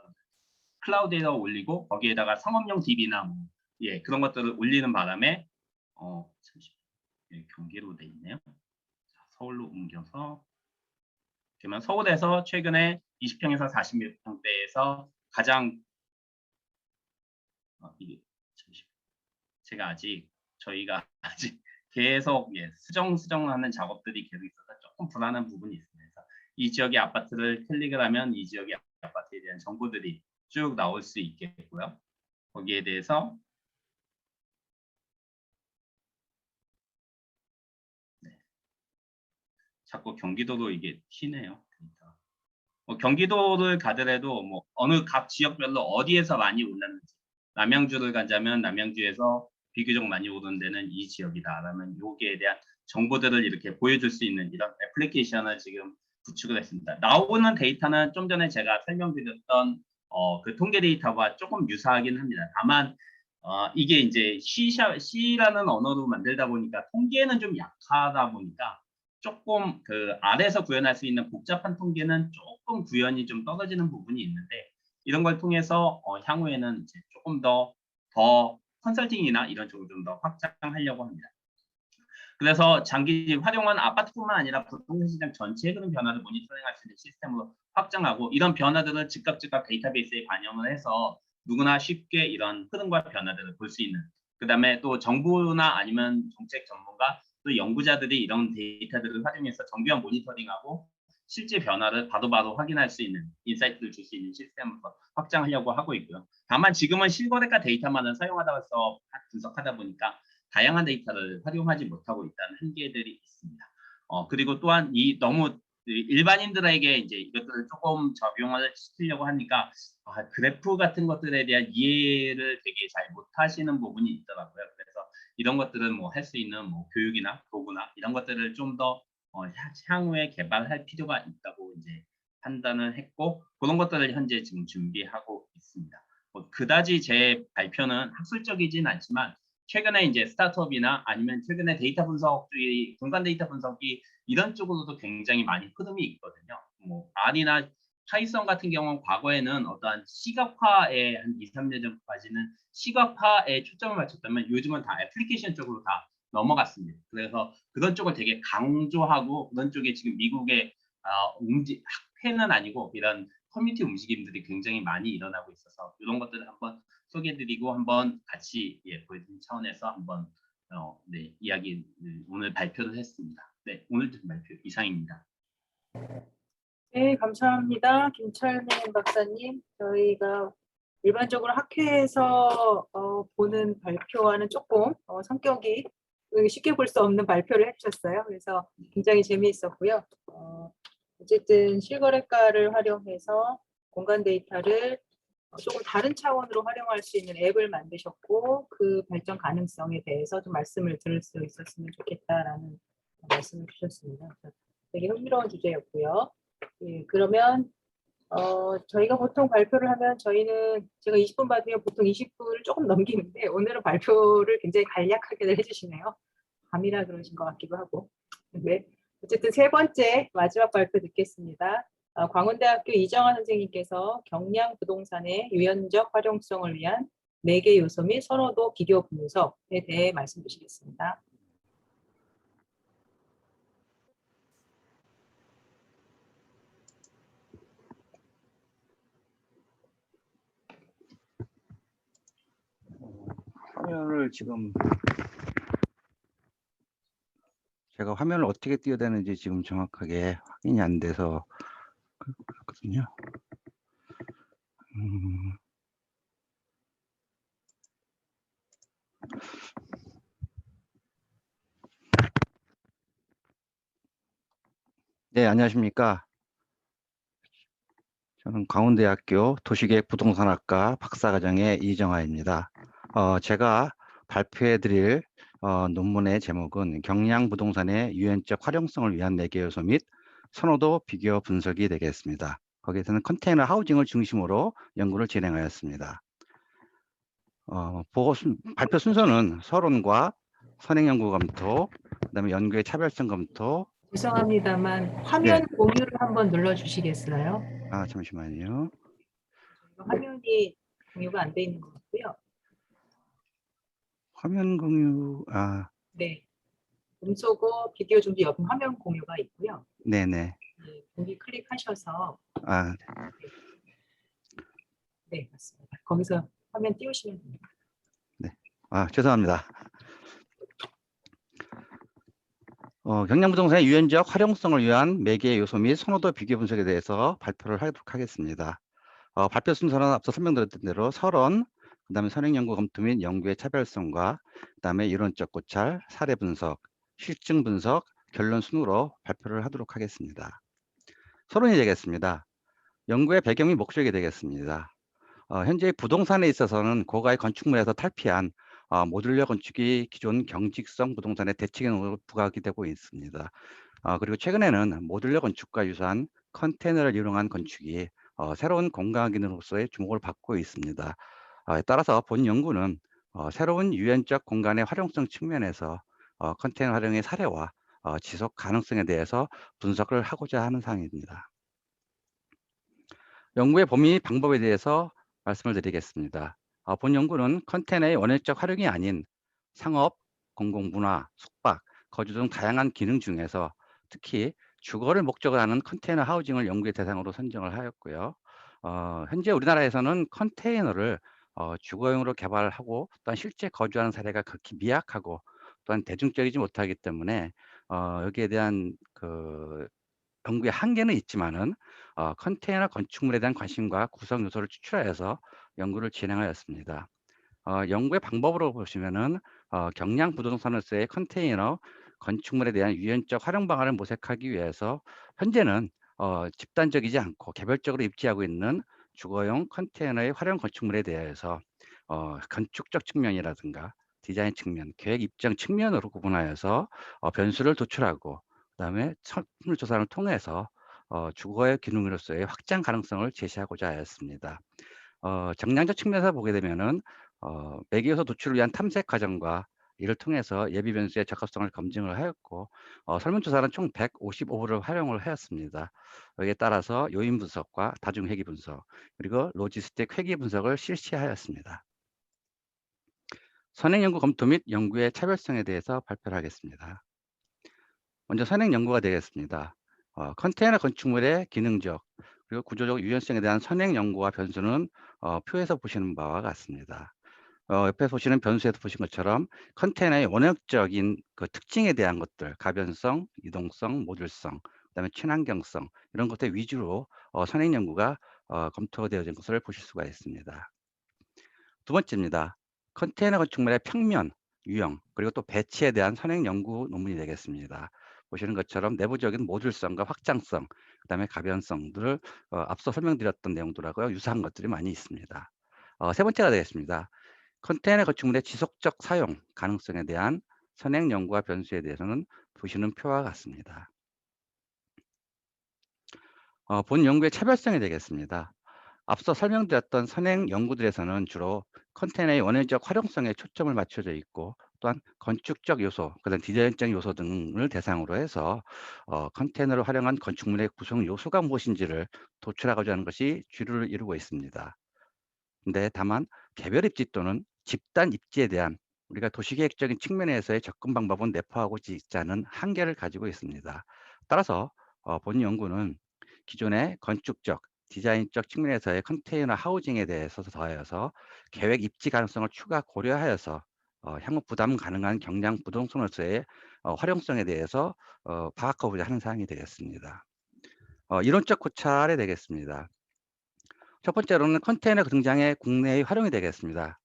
클라우드에다 올리고 거기에다가 상업용 DB나 뭐 그런 것들을 올리는 바람에 경기로 돼 있네요. 자, 서울로 옮겨서 그러면 서울에서 최근에 20평에서 40평대에서 가장 저희가 아직 계속 수정하는 작업들이 계속 있어서 조금 불안한 부분이 있습니다. 이 지역의 아파트를 클릭을 하면 이 지역의 아파트에 대한 정보들이 쭉 나올 수 있겠고요. 거기에 대해서 자꾸 경기도도 이게 튀네요. 경기도를 가더라도 뭐 어느 각 지역별로 어디에서 많이 올랐는지 남양주를 가자면 남양주에서 비교적 많이 오른 데는 이 지역이다 라면 여기에 대한 정보들을 이렇게 보여줄 수 있는 이런 애플리케이션을 지금 구축을 했습니다. 나오는 데이터는 좀 전에 제가 설명드렸던 그 통계 데이터와 조금 유사하긴 합니다. 다만 이게 이제 C라는 언어로 만들다 보니까 통계는 좀 약하다 보니까 조금 그 아래에서 구현할 수 있는 복잡한 통계는 조금 구현이 좀 떨어지는 부분이 있는데 이런 걸 통해서 향후에는 이제 조금 더 컨설팅이나 이런 쪽으로 좀 더 확장하려고 합니다. 그래서 장기 활용한 아파트뿐만 아니라 부동산 시장 전체의 그런 변화를 모니터링할 수 있는 시스템으로 확장하고 이런 변화들을 즉각 데이터베이스에 반영을 해서 누구나 쉽게 이런 흐름과 변화들을 볼 수 있는 그다음에 또 정부나 아니면 정책 전문가 또 연구자들이 이런 데이터들을 활용해서 정교한 모니터링하고 실제 변화를 바로바로 확인할 수 있는 인사이트를 줄 수 있는 시스템을 확장하려고 하고 있고요. 다만 지금은 실거래가 데이터만을 사용하다가 분석하다 보니까 다양한 데이터를 활용하지 못하고 있다는 한계들이 있습니다. 그리고 또한 이 너무 일반인들에게 이제 이것들을 조금 적용을 시키려고 하니까 그래프 같은 것들에 대한 이해를 되게 잘 못하시는 부분이 있더라고요. 그래서 이런 것들은 뭐 할 수 있는 뭐 교육이나 도구나 이런 것들을 좀 더 향후에 개발할 필요가 있다고 이제 판단을 했고 그런 것들을 현재 지금 준비하고 있습니다. 그다지 제 발표는 학술적이진 않지만 최근에 이제 스타트업이나 아니면 최근에 데이터 분석이 공간 데이터 분석이 이런 쪽으로도 굉장히 많이 흐름이 있거든요. 뭐 R이나 파이썬 같은 경우는 과거에는 어떠한 시각화에 한 2, 3년 전까지는 시각화에 초점을 맞췄다면 요즘은 다 애플리케이션 쪽으로 다 넘어갔습니다. 그래서 그런 쪽을 되게 강조하고 그런 쪽에 지금 미국의 학회는 아니고 이런 커뮤니티 움직임들이 굉장히 많이 일어나고 있어서 이런 것들을 한번 소개해드리고 한번 같이 보여드리는 차원에서 한번 네, 이야기 오늘 발표를 했습니다. 네, 오늘 발표 이상입니다. 네, 감사합니다. 김철민 박사님. 저희가 일반적으로 학회에서 보는 발표와는 조금 성격이 쉽게 볼 수 없는 발표를 해주셨어요. 그래서 굉장히 재미있었고요. 어쨌든 실거래가를 활용해서 공간 데이터를 조금 다른 차원으로 활용할 수 있는 앱을 만드셨고 그 발전 가능성에 대해서 좀 말씀을 들을 수 있었으면 좋겠다라는 말씀을 주셨습니다. 되게 흥미로운 주제였고요. 예, 그러면 저희가 보통 발표를 하면 저희는 제가 20분 받으면 보통 20분을 조금 넘기는데 오늘은 발표를 굉장히 간략하게 해주시네요. 밤이라 그러신 것 같기도 하고. 네, 어쨌든 세 번째 마지막 발표 듣겠습니다. 광운대학교 이정환 선생님께서 경량 부동산의 유연적 활용성을 위한 4개 요소 및 선호도 비교 분석에 대해 말씀 주시겠습니다. 화면을 지금 제가 화면을 어떻게 띄워야 되는지 지금 정확하게 확인이 안 돼서 그렇거든요. 네, 안녕하십니까. 저는 광운대학교 도시계획 부동산학과 박사과정의 이정하입니다. 제가 발표해드릴 논문의 제목은 경량 부동산의 유연적 활용성을 위한 4개 요소 및 선호도 비교 분석이 되겠습니다. 거기에서는 컨테이너 하우징을 중심으로 연구를 진행하였습니다. 발표 순서는 서론과 선행연구 검토, 그다음에 연구의 차별성 검토. 죄송합니다만 화면 공유를 한번 눌러주시겠어요? 잠시만요. 화면이 공유가 안 돼 있는 것 같고요. 화면 공유, 네, 음소거 비디오 준비 옆에 화면 공유가 있고요. 네네. 네, 거기 클릭하셔서 네, 맞습니다. 거기서 화면 띄우시면 됩니다. 네, 죄송합니다. 경량부동산의 유연적 활용성을 위한 매개 요소 및 선호도 비교 분석에 대해서 발표를 하도록 하겠습니다. 발표 순서는 앞서 설명드렸던 대로 서론, 그 다음에 선행연구 검토 및 연구의 차별성과 그 다음에 이론적 고찰, 사례 분석, 실증 분석, 결론 순으로 발표를 하도록 하겠습니다. 서론이 되겠습니다. 연구의 배경이 목적이 되겠습니다. 현재 부동산에 있어서는 고가의 건축물에서 탈피한 모듈러 건축이 기존 경직성 부동산의 대체적으로 부각이 되고 있습니다. 그리고 최근에는 모듈러 건축과 유사한 컨테이너를 이용한 건축이 새로운 공간 기능으로서의 주목을 받고 있습니다. 따라서 본 연구는 새로운 유연적 공간의 활용성 측면에서 컨테이너 활용의 사례와 지속 가능성에 대해서 분석을 하고자 하는 사항입니다. 연구의 범위 방법에 대해서 말씀을 드리겠습니다. 본 연구는 컨테이너의 원칙적 활용이 아닌 상업, 공공문화, 숙박, 거주 등 다양한 기능 중에서 특히 주거를 목적으로 하는 컨테이너 하우징을 연구의 대상으로 선정을 하였고요. 현재 우리나라에서는 컨테이너를 주거용으로 개발하고 또한 실제 거주하는 사례가 극히 미약하고 또한 대중적이지 못하기 때문에 여기에 대한 연구의 한계는 있지만은 컨테이너 건축물에 대한 관심과 구성 요소를 추출하여서 연구를 진행하였습니다. 연구의 방법으로 보시면은 경량 부동산으로서의 컨테이너 건축물에 대한 유연적 활용 방안을 모색하기 위해서 현재는 집단적이지 않고 개별적으로 입지하고 있는 주거용 컨테이너의 활용 건축물에 대해서 건축적 측면이라든가 디자인 측면, 계획 입장 측면으로 구분하여서 변수를 도출하고 그다음에 설문 조사를 통해서 주거의 기능으로서의 확장 가능성을 제시하고자 하였습니다. 정량적 측면에서 보게 되면은 매개요소 도출을 위한 탐색 과정과 이를 통해서 예비 변수의 적합성을 검증을 하였고 설문조사는 총 155부를 활용을 하였습니다. 여기에 따라서 요인 분석과 다중 회귀 분석 그리고 로지스틱 회귀 분석을 실시하였습니다. 선행 연구 검토 및 연구의 차별성에 대해서 발표를 하겠습니다. 먼저 선행 연구가 되겠습니다. 컨테이너 건축물의 기능적 그리고 구조적 유연성에 대한 선행 연구와 변수는 표에서 보시는 바와 같습니다. 옆에 보시는 변수에서 보신 것처럼 컨테이너의 원형적인 그 특징에 대한 것들, 가변성, 이동성, 모듈성, 그다음에 친환경성 이런 것들 위주로 선행 연구가 검토되어진 것을 보실 수가 있습니다. 두 번째입니다. 컨테이너 건축물의 평면, 유형, 그리고 또 배치에 대한 선행 연구 논문이 되겠습니다. 보시는 것처럼 내부적인 모듈성과 확장성, 그다음에 가변성들을 앞서 설명드렸던 내용들하고 유사한 것들이 많이 있습니다. 세 번째가 되겠습니다. 컨테이너 건축물의 지속적 사용 가능성에 대한 선행 연구와 변수에 대해서는 보시는 표와 같습니다. 본 연구의 차별성이 되겠습니다. 앞서 설명드렸던 선행 연구들에서는 주로 컨테이너의 원형적 활용성에 초점을 맞춰져 있고 또한 건축적 요소, 그다음 디자인적 요소 등을 대상으로 해서 컨테이너를 활용한 건축물의 구성 요소가 무엇인지를 도출하고자 하는 것이 주를 이루고 있습니다. 근데 다만 개별 입지 또는 집단 입지에 대한 우리가 도시계획적인 측면에서의 접근 방법은 내포하고 있지 않은 한계를 가지고 있습니다. 따라서 본 연구는 기존의 건축적, 디자인적 측면에서의 컨테이너 하우징에 대해서 더하여서 계획 입지 가능성을 추가 고려하여서 향후 부담 가능한 경량 부동산으로서의 활용성에 대해서 파악하고자 하는 사항이 되겠습니다. 이론적 고찰에 되겠습니다. 첫 번째로는 컨테이너 등장의 국내의 활용이 되겠습니다.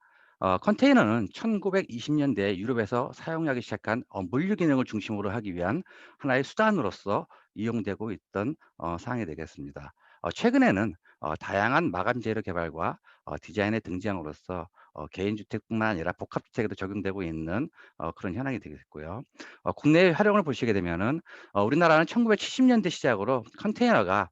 컨테이너는 1920년대 유럽에서 사용하기 시작한 물류 기능을 중심으로 하기 위한 하나의 수단으로서 이용되고 있던 사항이 되겠습니다. 최근에는 다양한 마감 재료 개발과 디자인의 등장으로써 개인주택뿐만 아니라 복합주택에도 적용되고 있는 그런 현황이 되겠고요. 국내의 활용을 보시게 되면은 우리나라는 1970년대 시작으로 컨테이너가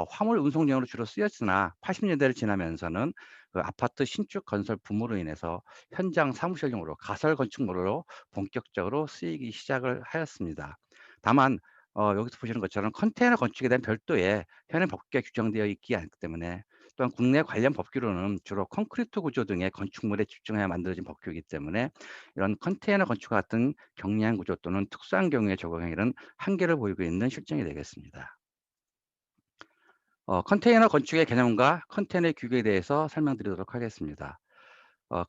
화물 운송용으로 주로 쓰였으나 80년대를 지나면서는 그 아파트 신축 건설 붐으로 인해서 현장 사무실용으로 가설 건축물로 본격적으로 쓰이기 시작을 하였습니다. 다만 여기서 보시는 것처럼 컨테이너 건축에 대한 별도의 현행 법규가 규정되어 있기 않기 때문에 또한 국내 관련 법규로는 주로 콘크리트 구조 등의 건축물에 집중하여 만들어진 법규이기 때문에 이런 컨테이너 건축과 같은 경량 구조 또는 특수한 경우에 적용하기는 한계를 보이고 있는 실정이 되겠습니다. 컨테이너 건축의 개념과 컨테이너 규격에 대해서 설명드리도록 하겠습니다.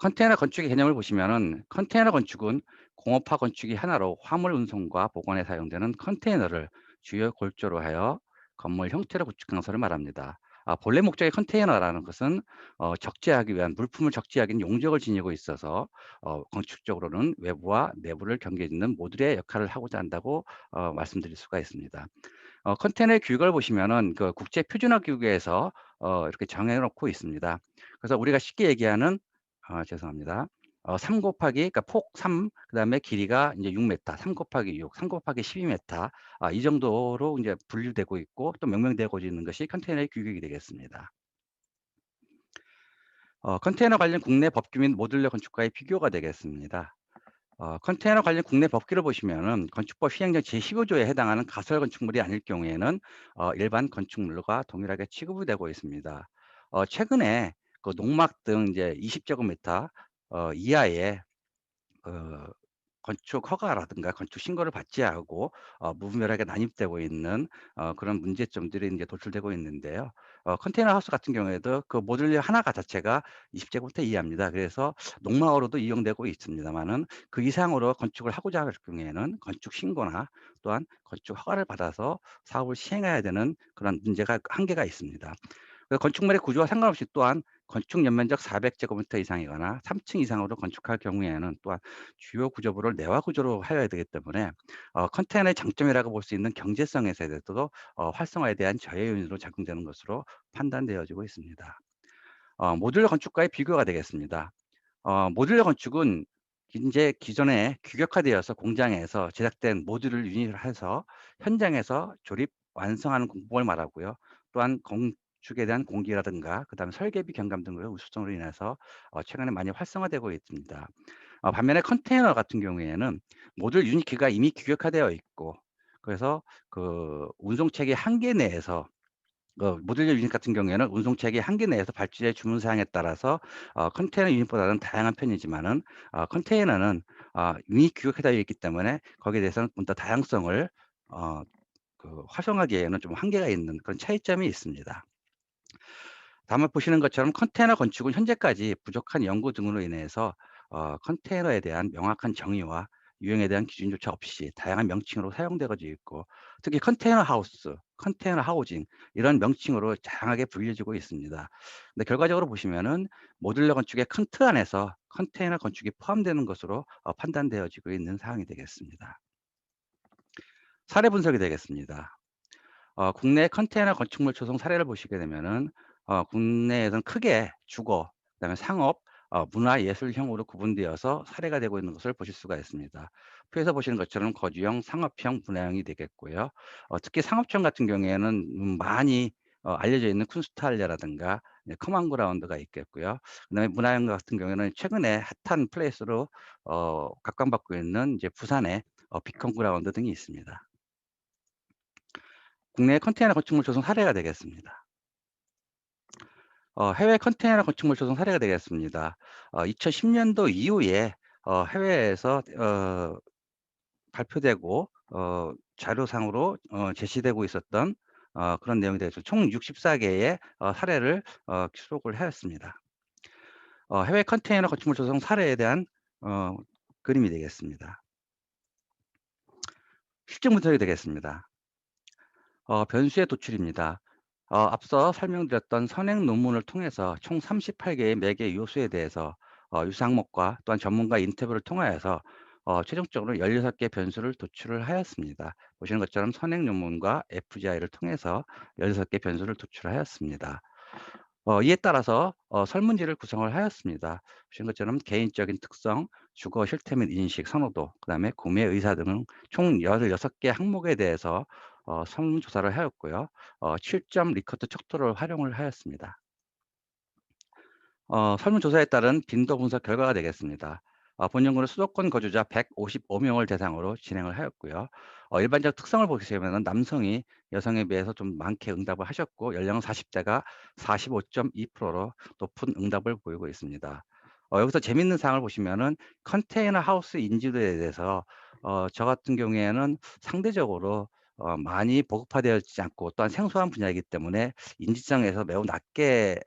컨테이너 건축의 개념을 보시면은 컨테이너 건축은 공업화 건축이 하나로 화물 운송과 보관에 사용되는 컨테이너를 주요 골조로 하여 건물 형태로 구축한 것을 말합니다. 본래 목적의 컨테이너라는 것은 적재하기 위한 물품을 적재하기 위한 용적을 지니고 있어서 건축적으로는 외부와 내부를 경계짓는 모듈의 역할을 하고자 한다고 말씀드릴 수가 있습니다. 컨테이너의 규격을 보시면은 그 국제 표준화 규격에서 이렇게 정해 놓고 있습니다. 그래서 우리가 쉽게 얘기하는 죄송합니다. 3 곱하기 그러니까 폭 3 그다음에 길이가 이제 6m, 3 곱하기 6, 3 곱하기 12m 이 정도로 이제 분류되고 있고 또 명명되고 있는 것이 컨테이너의 규격이 되겠습니다. 컨테이너 관련 국내 법규 및 모듈러 건축과의 비교가 되겠습니다. 컨테이너 관련 국내 법규를 보시면은 건축법 시행령 제15조에 해당하는 가설 건축물이 아닐 경우에는 일반 건축물과 동일하게 취급이 되고 있습니다. 최근에 그 농막 등 이제 20제곱미터 이하의 건축 허가라든가 건축 신고를 받지 않고 무분별하게 난입되고 있는 그런 문제점들이 이제 도출되고 있는데요. 컨테이너 하우스 같은 경우에도 그 모듈 하나가 자체가 20제곱미터 이하입니다. 그래서 농마어로도 이용되고 있습니다만은 그 이상으로 건축을 하고자 할 경우에는 건축 신고나 또한 건축 허가를 받아서 사업을 시행해야 되는 그런 문제가 한계가 있습니다. 건축물의 구조와 상관없이 또한 건축 연면적 400제곱미터 이상이거나 3층 이상으로 건축할 경우에는 또한 주요 구조부를 내화 구조로 하여야 되기 때문에 컨테이너의 장점이라고 볼 수 있는 경제성에서 대해서도 활성화에 대한 저해 요인으로 작용되는 것으로 판단되어지고 있습니다. 모듈러 건축과의 비교가 되겠습니다. 모듈러 건축은 이제 기존에 규격화되어서 공장에서 제작된 모듈을 유닛을 해서 현장에서 조립, 완성하는 공법을 말하고요. 또한 건축에 대한 공기라든가 그다음에 설계비 경감 등의 우수성으로 인해서 최근에 많이 활성화되고 있습니다. 반면에 컨테이너 같은 경우에는 모듈 유닛키가 이미 규격화되어 있고 그래서 그 운송 체계 한계 내에서 모듈러 유닛 같은 경우에는 운송 체계 한계 내에서 발주자의 주문 사항에 따라서 컨테이너 유닛보다는 다양한 편이지만은 컨테이너는 유닛 규격화되어 있기 때문에 거기에 대해서는 좀 더 다양성을 활성화하기에는 좀 한계가 있는 그런 차이점이 있습니다. 다음에 보시는 것처럼 컨테이너 건축은 현재까지 부족한 연구 등으로 인해서 컨테이너에 대한 명확한 정의와 유형에 대한 기준조차 없이 다양한 명칭으로 사용되고 있고 특히 컨테이너 하우스, 컨테이너 하우징 이런 명칭으로 다양하게 불려지고 있습니다. 근데 결과적으로 보시면은 모듈러 건축의 큰 틀 안에서 컨테이너 건축이 포함되는 것으로 판단되어지고 있는 사항이 되겠습니다. 사례 분석이 되겠습니다. 국내 컨테이너 건축물 조성 사례를 보시게 되면은 국내에서는 크게 주거, 그다음에 상업, 문화예술형으로 구분되어서 사례가 되고 있는 것을 보실 수가 있습니다. 표에서 보시는 것처럼 거주형, 상업형, 문화형이 되겠고요. 특히 상업형 같은 경우에는 많이 알려져 있는 쿤스트할레라든가 커먼그라운드가 있겠고요. 그다음에 문화형 같은 경우에는 최근에 핫한 플레이스로 각광받고 있는 이제 부산의 비컨그라운드 등이 있습니다. 국내 컨테이너 건축물 조성 사례가 되겠습니다. 해외 컨테이너 건축물 조성 사례가 되겠습니다. 2010년도 이후에 해외에서 발표되고 자료상으로 제시되고 있었던 그런 내용에 대해서 총 64개의 사례를 기록을 하였습니다. 해외 컨테이너 건축물 조성 사례에 대한 그림이 되겠습니다. 실증 분석이 되겠습니다. 변수의 도출입니다. 앞서 설명드렸던 선행 논문을 통해서 총 38개의 매개 요소에 대해서 유사항목과 또한 전문가 인터뷰를 통하여서 최종적으로 16개 변수를 도출을 하였습니다. 보시는 것처럼 선행 논문과 FGI를 통해서 16개 변수를 도출하였습니다. 이에 따라서 설문지를 구성을 하였습니다. 보시는 것처럼 개인적인 특성, 주거 실태 및 인식, 선호도, 그다음에 구매 의사 등은 총 16개 항목에 대해서 설문조사를 하였고요. 7점 리커트 척도를 활용을 하였습니다. 설문조사에 따른 빈도 분석 결과가 되겠습니다. 본연구는 수도권 거주자 155명을 대상으로 진행을 하였고요. 일반적 특성을 보시면 남성이 여성에 비해서 좀 많게 응답을 하셨고 연령은 40대가 45.2%로 높은 응답을 보이고 있습니다. 여기서 재밌는 사항을 보시면은 컨테이너 하우스 인지도에 대해서 저 같은 경우에는 상대적으로 많이 보급화되어지지 않고 또한 생소한 분야이기 때문에 인지성에서 매우 낮게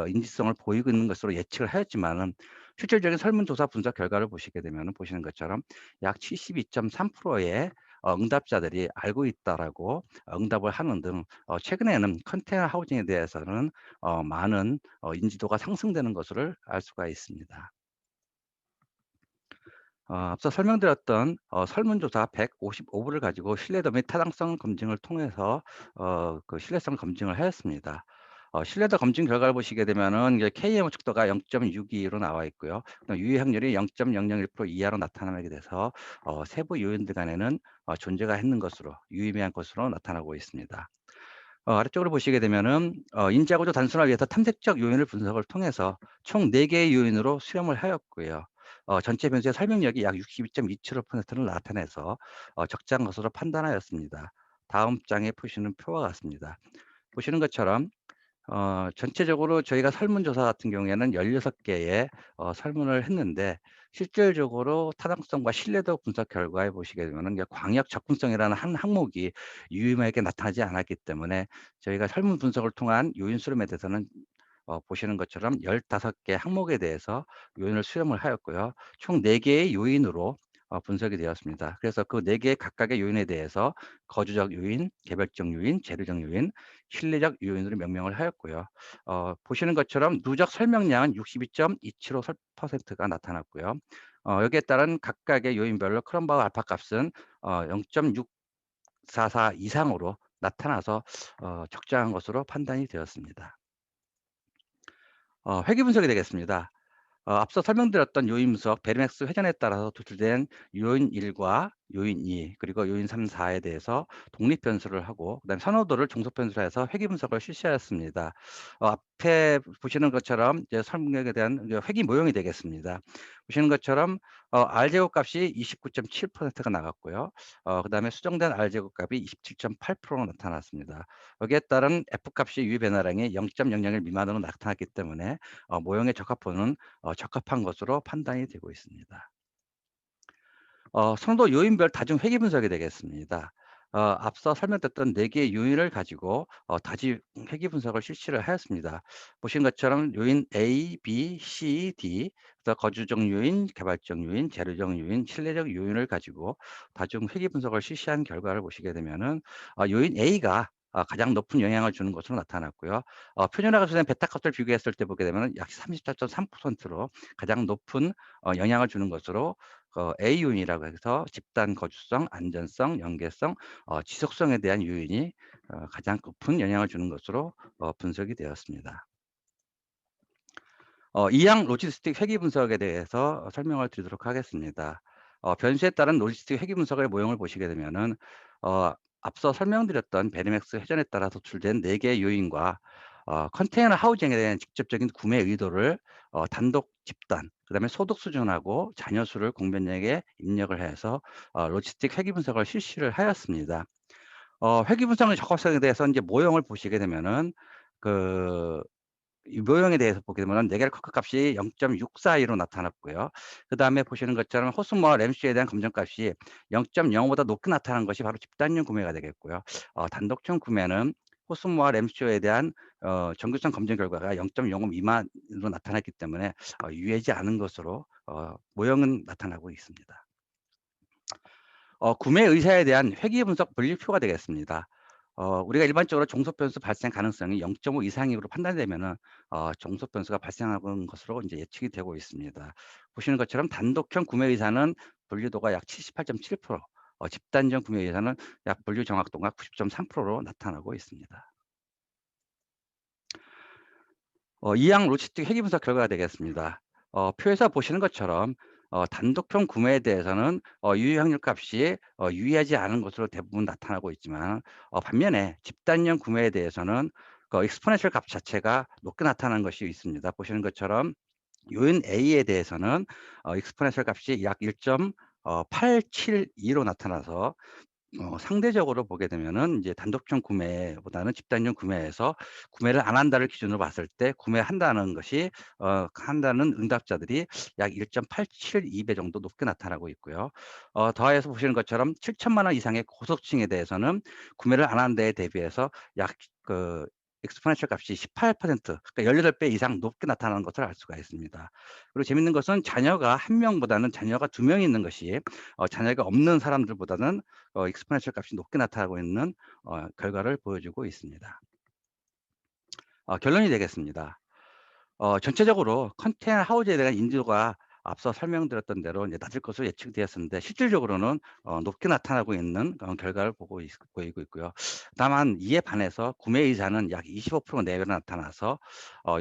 인지성을 보이고 있는 것으로 예측을 하였지만은 실질적인 설문조사 분석 결과를 보시게 되면은 보시는 것처럼 약 72.3%의 응답자들이 알고 있다라고 응답을 하는 등 최근에는 컨테이너 하우징에 대해서는 많은 인지도가 상승되는 것을 알 수가 있습니다. 앞서 설명드렸던 설문조사 155부를 가지고 신뢰도 및 타당성 검증을 통해서 그 신뢰성 검증을 하였습니다. 신뢰도 검증 결과를 보시게 되면은 이제 KM 척도가 0.62로 나와 있고요. 유의 확률이 0.001% 이하로 나타나게 돼서 세부 요인들 간에는 존재가 있는 것으로 유의미한 것으로 나타나고 있습니다. 아래쪽으로 보시게 되면은 인지하고도 단순화를 위해서 탐색적 요인을 분석을 통해서 총 4개의 요인으로 수렴을 하였고요. 전체 변수의 설명력이 약 62.27%를 나타내서 적정한 것으로 판단하였습니다. 다음 장에 보시는 표와 같습니다. 보시는 것처럼 전체적으로 저희가 설문조사 같은 경우에는 16개의 설문을 했는데 실질적으로 타당성과 신뢰도 분석 결과에 보시게 되면은 이게 광역 접근성이라는 한 항목이 유의미하게 나타나지 않았기 때문에 저희가 설문 분석을 통한 요인 수렴에 대해서는 보시는 것처럼 15개 항목에 대해서 요인을 수렴을 하였고요. 총 4개의 요인으로 분석이 되었습니다. 그래서 그 4개 각각의 요인에 대해서 거주적 요인, 개별적 요인, 재료적 요인, 실내적 요인으로 명명을 하였고요. 보시는 것처럼 누적 설명량은 62.275%가 나타났고요. 여기에 따른 각각의 요인별로 크롬바우 알파 값은 0.644 이상으로 나타나서 적정한 것으로 판단이 되었습니다. 회귀 분석이 되겠습니다. 앞서 설명드렸던 요인 분석, 베리맥스 회전에 따라서 도출된 요인 1과 요인 2, 그리고 요인 3, 4에 대해서 독립 변수를 하고, 그다음에 선호도를 종속 변수로 해서 회귀 분석을 실시하였습니다. 앞에 보시는 것처럼 이제 설명에 대한 이제 회귀 모형이 되겠습니다. 보시는 것처럼 R제곱 값이 29.7%가 나갔고요. 그다음에 수정된 R제곱 값이 27.8%로 나타났습니다. 여기에 따른 F 값이 유의 변화량이 0.001 미만으로 나타났기 때문에 모형의 적합도는 적합한 것으로 판단이 되고 있습니다. 선호도 요인별 다중 회귀 분석이 되겠습니다. 앞서 설명드렸던 4개의 요인을 가지고 다지 회귀 분석을 실시를 하였습니다. 보신 것처럼 요인 A, B, C, D, 그래서 거주적 요인, 개발적 요인, 재료적 요인, 실내적 요인을 가지고 다중 회귀 분석을 실시한 결과를 보시게 되면은 요인 A가 가장 높은 영향을 주는 것으로 나타났고요. 표준화가 수된 베타 값을 비교했을 때 보게 되면 약 34.3%로 가장 높은 영향을 주는 것으로 A 요인이라고 해서 집단 거주성, 안전성, 연계성, 지속성에 대한 요인이 가장 높은 영향을 주는 것으로 분석이 되었습니다. 이항 로지스틱 회귀 분석에 대해서 설명을 드리도록 하겠습니다. 변수에 따른 로지스틱 회귀 분석의 모형을 보시게 되면은 앞서 설명드렸던 베리맥스 회전에 따라 도출된 4개의 요인과 컨테이너 하우징에 대한 직접적인 구매 의도를 단독 집단, 그다음에 소득 수준하고 자녀 수를 공변량에 입력을 해서 로지스틱 회귀 분석을 실시를 하였습니다. 회귀 분석의 적합성에 대해서 이제 모형을 보시게 되면은 이 모형에 대해서 보게 되면 네겔 커크 값이 0.642로 나타났고요. 그다음에 보시는 것처럼 호스모와 램수에 대한 검정값이 0.05보다 높게 나타난 것이 바로 집단용 구매가 되겠고요. 단독형 구매는 호스모와 램수에 대한 정규성 검증 결과가 0.05 미만으로 나타났기 때문에 유해지 않은 것으로 모형은 나타나고 있습니다. 구매 의사에 대한 회귀 분석 분류표가 되겠습니다. 우리가 일반적으로 종속 변수 발생 가능성이 0.5 이상으로 판단되면은 종속 변수가 발생하는 것으로 이제 예측이 되고 있습니다. 보시는 것처럼 단독형 구매 의사는 분류도가 약 78.7%, 집단적 구매 의사는 약 분류 정확도가 90.3%로 나타나고 있습니다. 이항 로지스틱 회귀 분석 결과가 되겠습니다. 표에서 보시는 것처럼 단독형 구매에 대해서는 유효 확률 값이 유의하지 않은 것으로 대부분 나타나고 있지만 반면에 집단형 구매에 대해서는 익스포넨셜 값 자체가 높게 나타나는 것이 있습니다. 보시는 것처럼 요인 A에 대해서는 익스포넨셜 값이 약 1.872로 나타나서 상대적으로 보게 되면은 이제 단독형 구매보다는 집단형 구매에서 구매를 안 한다를 기준으로 봤을 때 구매한다는 것이 한다는 응답자들이 약 1.872배 정도 높게 나타나고 있고요. 더해서 보시는 것처럼 7천만 원 이상의 고소득층에 대해서는 구매를 안 하는 데에 대비해서 약 익스포넨셜 값이 18%, 그러니까 18배 이상 높게 나타나는 것을 알 수가 있습니다. 그리고 재밌는 것은 자녀가 1명보다는 자녀가 2명이 있는 것이 자녀가 없는 사람들보다는 익스포넨셜 값이 높게 나타나고 있는 결과를 보여주고 있습니다. 결론이 되겠습니다. 전체적으로 컨테이너 하우즈에 대한 인지도가 앞서 설명드렸던 대로 이제 낮을 것으로 예측되었었는데 실질적으로는 높게 나타나고 있는 결과를 보이고 있고요. 다만 이에 반해서 구매 의사는 약 25% 내외로 나타나서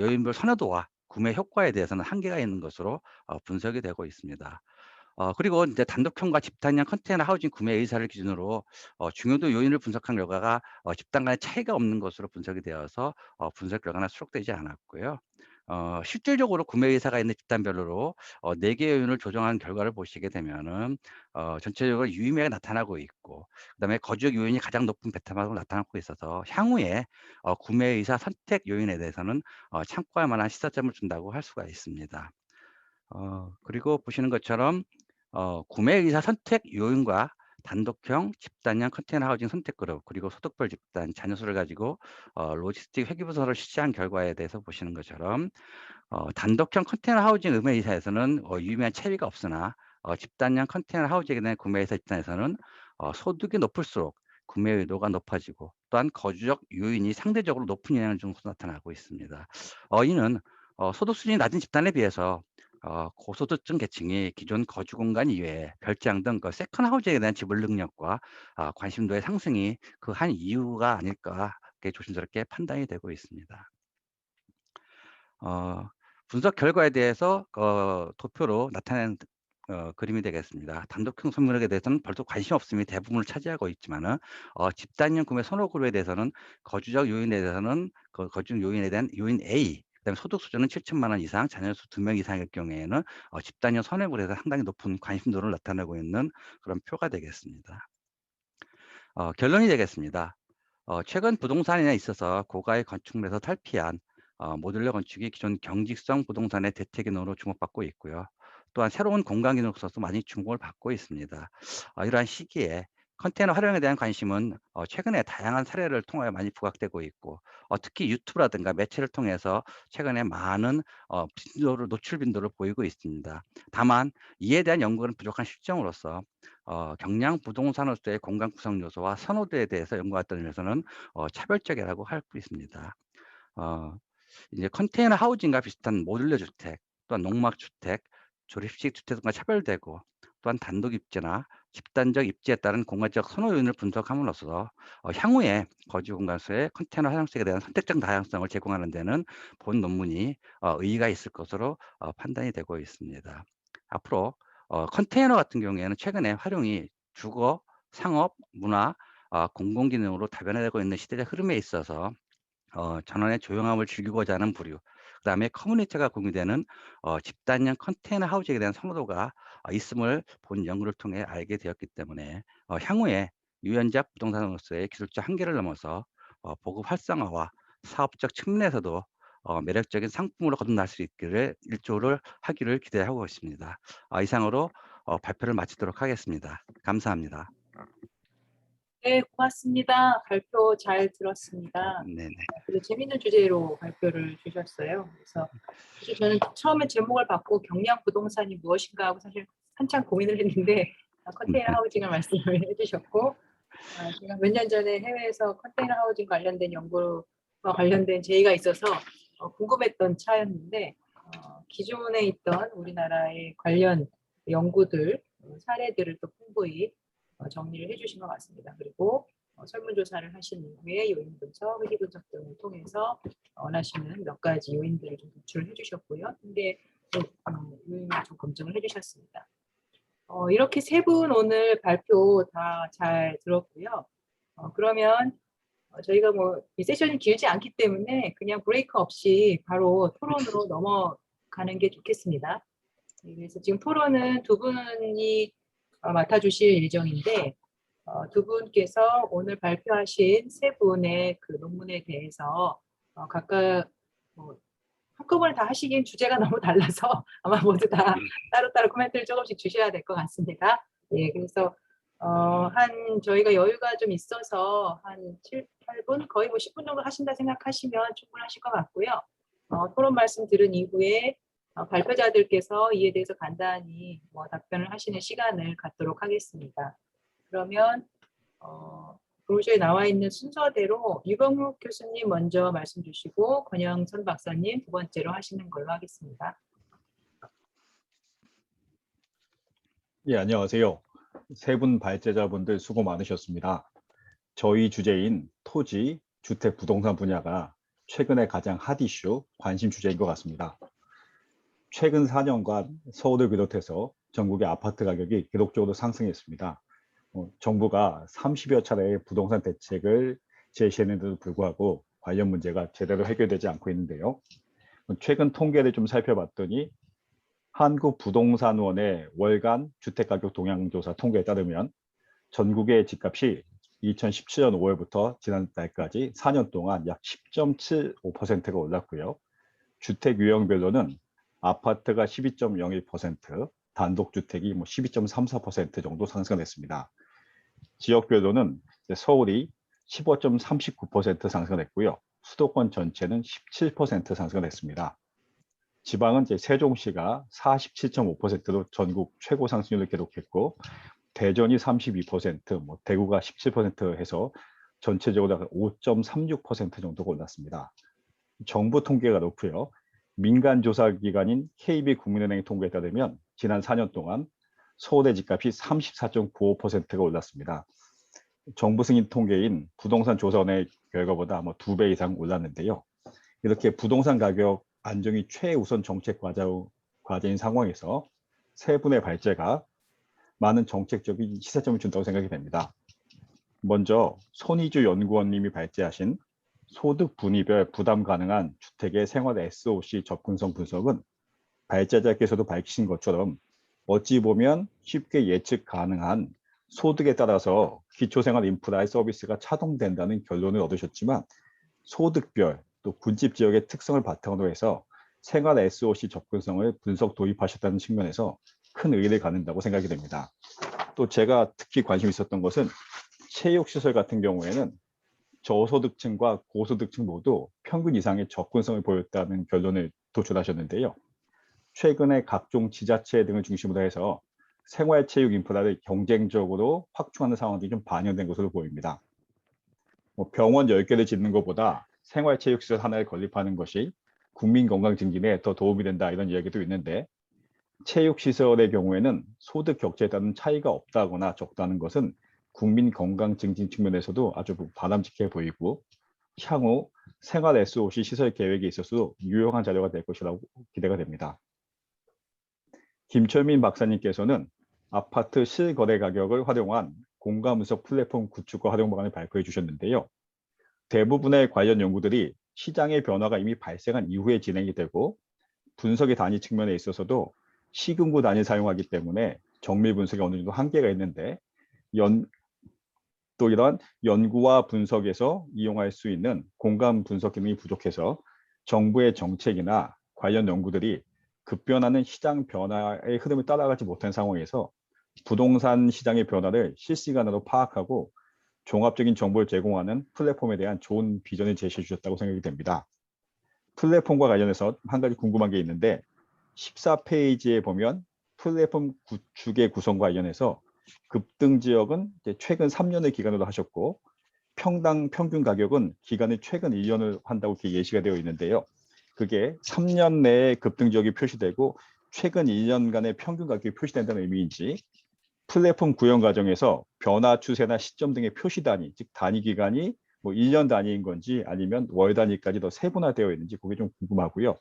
요인별 선호도와 구매 효과에 대해서는 한계가 있는 것으로 분석이 되고 있습니다. 그리고 이제 단독형과 집단형 컨테이너 하우징 구매 의사를 기준으로 중요도 요인을 분석한 결과가 집단 간의 차이가 없는 것으로 분석이 되어서 분석 결과는 수록되지 않았고요. 실질적으로 구매 의사가 있는 집단별로 4개 요인을 조정한 결과를 보시게 되면은 전체적으로 유의미하게 나타나고 있고, 그다음에 거주적 요인이 가장 높은 베타막으로 나타나고 있어서 향후에 구매 의사 선택 요인에 대해서는 참고할 만한 시사점을 준다고 할 수가 있습니다. 그리고 보시는 것처럼 구매 의사 선택 요인과 단독형, 집단형 컨테이너 하우징 선택 그룹, 그리고 소득별 집단, 자녀 수를 가지고 로지스틱 회계 분석을 실시한 결과에 대해서 보시는 것처럼 단독형 컨테이너 하우징 의뢰 의사에서는 유의미한 차이가 없으나 집단형 컨테이너 하우징에 대한 구매 의사 입장에서는 소득이 높을수록 구매 의도가 높아지고 또한 거주적 요인이 상대적으로 높은 영향을 좀 나타나고 있습니다. 이는 소득 수준이 낮은 집단에 비해서 고소득층 계층이 기존 거주 공간 이외에 별장 등 세컨 하우징에 대한 지불 능력과 관심도의 상승이 그 한 이유가 아닐까 이렇게 조심스럽게 판단이 되고 있습니다. 분석 결과에 대해서 도표로 나타낸 그림이 되겠습니다. 단독형 선물에 대해서는 별도 관심 없음이 대부분을 차지하고 있지만은 집단형 구매 선호 그룹에 대해서는 거주적 요인에 대해서는 거주적 요인에 대한 요인 A, 그다음에 소득 수준은 7천만 원 이상, 자녀 수 2명 이상일 경우에는 집단형 선호 그룹에서 상당히 높은 관심도를 나타내고 있는 그런 표가 되겠습니다. 결론이 되겠습니다. 최근 부동산에 있어서 고가의 건축물에서 탈피한 모듈러 건축이 기존 경직성 부동산의 대체 기능으로 주목받고 있고요. 또한 새로운 공간 기능으로서 많이 주목을 받고 있습니다. 이러한 시기에 컨테이너 활용에 대한 관심은 최근에 다양한 사례를 통하여 많이 부각되고 있고 특히 유튜브라든가 매체를 통해서 최근에 많은 노출 빈도를 보이고 있습니다. 다만 이에 대한 연구는 부족한 실정으로서 경량 부동산으로서의 공간 구성 요소와 선호도에 대해서 연구가 따르면서는 차별적이라고 할 수 있습니다. 이제 컨테이너 하우징과 비슷한 모듈러 주택, 또한 농막 주택, 조립식 주택과 차별되고 또한 단독 입지나 집단적 입지에 따른 공간적 선호 요인을 분석함으로써 향후에 거주 공간수의 컨테이너 활용성에 대한 선택적 다양성을 제공하는 데는 본 논문이 의의가 있을 것으로 판단이 되고 있습니다. 앞으로 컨테이너 같은 경우에는 최근에 활용이 주거, 상업, 문화, 공공기능으로 다변화되고 있는 시대적 흐름에 있어서 전원의 조용함을 즐기고자 하는 부류, 그다음에 커뮤니티가 공유되는 집단형 컨테이너 하우징에 대한 선호도가 있음을 본 연구를 통해 알게 되었기 때문에 향후에 유연적 부동산으로서의 기술적 한계를 넘어서 보급 활성화와 사업적 측면에서도 매력적인 상품으로 거듭날 수 있기를 일조를 하기를 기대하고 있습니다. 이상으로 발표를 마치도록 하겠습니다. 감사합니다. 네, 고맙습니다. 발표 잘 들었습니다. 네네. 그리고 재밌는 주제로 발표를 주셨어요. 그래서 사실 저는 처음에 제목을 받고 경량 부동산이 무엇인가 하고 사실 한참 고민을 했는데 컨테이너 하우징을 말씀을 해주셨고 제가 몇 년 전에 해외에서 컨테이너 하우징 관련된 연구와 관련된 제의가 있어서 궁금했던 차였는데 기존에 있던 우리나라의 관련 연구들, 사례들을 또 풍부히 정리를 해주신 것 같습니다. 그리고 설문조사를 하신 후에 요인 분석, 회계 분석 등을 통해서 원하시는 몇 가지 요인들을 좀 도출을 해주셨고요. 근데 요인을 좀 검증을 해주셨습니다. 이렇게 세 분 오늘 발표 다 잘 들었고요. 그러면 저희가 뭐 이 세션이 길지 않기 때문에 그냥 브레이크 없이 바로 토론으로 넘어가는 게 좋겠습니다. 그래서 지금 토론은 두 분이 맡아주실 예정인데 두 분께서 오늘 발표하신 세 분의 그 논문에 대해서 각각 한꺼번에 다 하시기엔 주제가 너무 달라서 아마 모두 다 따로따로 코멘트를 조금씩 주셔야 될 것 같습니다. 예, 그래서 저희가 여유가 좀 있어서 한 7, 8분, 거의 뭐 10분 정도 하신다 생각하시면 충분하실 것 같고요. 토론 말씀 들은 이후에 발표자들께서 이에 대해서 간단히 답변을 하시는 시간을 갖도록 하겠습니다. 그러면 브로셔에 나와 있는 순서대로 유병욱 교수님 먼저 말씀 주시고 권영선 박사님 두 번째로 하시는 걸로 하겠습니다. 예, 안녕하세요. 세 분 발제자분들 수고 많으셨습니다. 저희 주제인 토지, 주택, 부동산 분야가 최근에 가장 핫 이슈, 관심 주제인 것 같습니다. 최근 4년간 서울을 비롯해서 전국의 아파트 가격이 기록적으로 상승했습니다. 정부가 30여 차례의 부동산 대책을 제시했는데도 불구하고 관련 문제가 제대로 해결되지 않고 있는데요. 최근 통계를 좀 살펴봤더니 한국부동산원의 월간 주택가격 동향조사 통계에 따르면 전국의 집값이 2017년 5월부터 지난달까지 4년 동안 약 10.75%가 올랐고요. 주택 유형별로는 아파트가 12.01%, 단독주택이 12.34% 정도 상승했습니다. 지역별로는 서울이 15.39% 상승했고요. 수도권 전체는 17% 상승했습니다. 지방은 세종시가 47.5%로 전국 최고 상승률을 기록했고, 대전이 32%, 대구가 17% 해서 전체적으로 5.36% 정도가 올랐습니다. 정부 통계가 높고요. 민간 조사 기관인 KB국민은행 통계에 따르면 지난 4년 동안 서울의 집값이 34.95%가 올랐습니다. 정부 승인 통계인 부동산 조사원의 결과보다 2배 이상 올랐는데요. 이렇게 부동산 가격 안정이 최우선 정책 과제인 상황에서 세 분의 발제가 많은 정책적인 시사점을 준다고 생각이 됩니다. 먼저 손희주 연구원님이 발제하신 소득 분위별 부담 가능한 주택의 생활 SOC 접근성 분석은 발제자께서도 밝히신 것처럼 어찌 보면 쉽게 예측 가능한 소득에 따라서 기초생활 인프라의 서비스가 차동된다는 결론을 얻으셨지만, 소득별 또 군집 지역의 특성을 바탕으로 해서 생활 SOC 접근성을 분석 도입하셨다는 측면에서 큰 의의를 갖는다고 생각이 됩니다. 또 제가 특히 관심 있었던 것은 체육시설 같은 경우에는 저소득층과 고소득층 모두 평균 이상의 접근성을 보였다는 결론을 도출하셨는데요. 최근에 각종 지자체 등을 중심으로 해서 생활체육 인프라를 경쟁적으로 확충하는 상황이 좀 반영된 것으로 보입니다. 병원 10개를 짓는 것보다 생활체육시설 하나를 건립하는 것이 국민 건강 증진에 더 도움이 된다, 이런 이야기도 있는데, 체육시설의 경우에는 소득 격차에 따른 차이가 없다거나 적다는 것은 국민 건강 증진 측면에서도 아주 바람직해 보이고, 향후 생활 SOC 시설 계획에 있어서 유용한 자료가 될 것이라고 기대가 됩니다. 김철민 박사님께서는 아파트 실거래 가격을 활용한 공간 분석 플랫폼 구축과 활용 방안을 발표해 주셨는데요. 대부분의 관련 연구들이 시장의 변화가 이미 발생한 이후에 진행이 되고, 분석의 단위 측면에 있어서도 시금구 단위를 사용하기 때문에 정밀 분석에 어느 정도 한계가 있는데, 또 이러한 연구와 분석에서 이용할 수 있는 공간 분석 기능이 부족해서 정부의 정책이나 관련 연구들이 급변하는 시장 변화의 흐름을 따라가지 못한 상황에서 부동산 시장의 변화를 실시간으로 파악하고 종합적인 정보를 제공하는 플랫폼에 대한 좋은 비전을 제시해 주셨다고 생각이 됩니다. 플랫폼과 관련해서 한 가지 궁금한 게 있는데, 14페이지에 보면 플랫폼 구축의 구성과 관련해서 급등 지역은 최근 3년의 기간으로 하셨고, 평당 평균 가격은 기간을 최근 1년을 한다고 이렇게 예시가 되어 있는데요. 그게 3년 내에 급등 지역이 표시되고 최근 1년간의 평균 가격이 표시된다는 의미인지, 플랫폼 구현 과정에서 변화 추세나 시점 등의 표시 단위, 즉 단위 기간이 1년 단위인 건지 아니면 월 단위까지 더 세분화되어 있는지 그게 좀 궁금하고요.